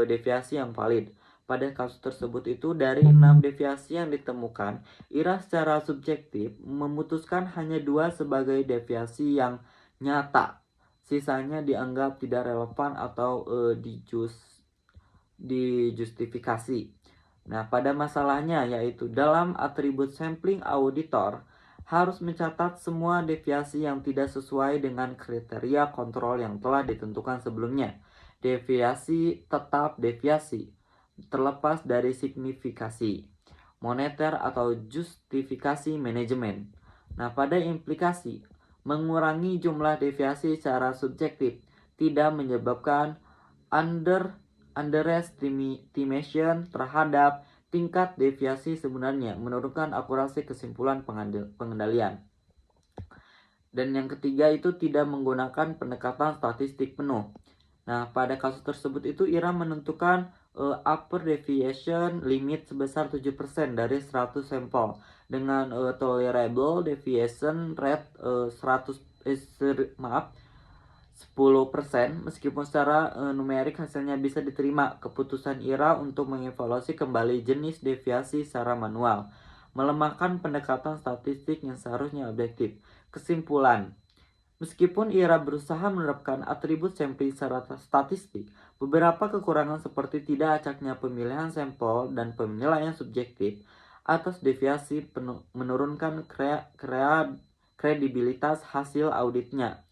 deviasi yang valid. Pada kasus tersebut itu dari 6 deviasi yang ditemukan, IRA secara subjektif memutuskan hanya 2 sebagai deviasi yang nyata. Sisanya dianggap tidak relevan atau dijustifikasi. Nah, pada masalahnya yaitu dalam atribut sampling auditor harus mencatat semua deviasi yang tidak sesuai dengan kriteria kontrol yang telah ditentukan sebelumnya. Deviasi tetap deviasi, terlepas dari signifikasi moneter atau justifikasi manajemen. Nah, pada implikasi, mengurangi jumlah deviasi secara subjektif tidak menyebabkan underestimation terhadap tingkat deviasi sebenarnya, menurunkan akurasi kesimpulan pengendalian. Dan yang ketiga itu tidak menggunakan pendekatan statistik penuh. Nah, pada kasus tersebut itu IRA menentukan upper deviation limit sebesar 7% dari 100 sampel dengan tolerable deviation rate 10%, meskipun secara numerik hasilnya bisa diterima. Keputusan IRA untuk mengevaluasi kembali jenis deviasi secara manual melemahkan pendekatan statistik yang seharusnya objektif. Kesimpulan, Meskipun IRA berusaha menerapkan atribut sampling secara statistik, beberapa kekurangan seperti tidak acaknya pemilihan sampel dan penilaian subjektif atas deviasi menurunkan kredibilitas hasil auditnya.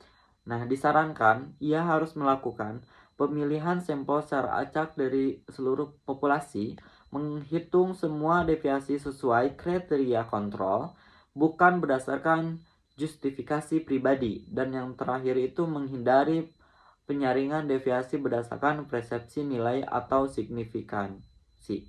Nah, disarankan ia harus melakukan pemilihan sampel secara acak dari seluruh populasi, menghitung semua deviasi sesuai kriteria kontrol, bukan berdasarkan justifikasi pribadi, dan yang terakhir itu menghindari penyaringan deviasi berdasarkan persepsi nilai atau signifikansi.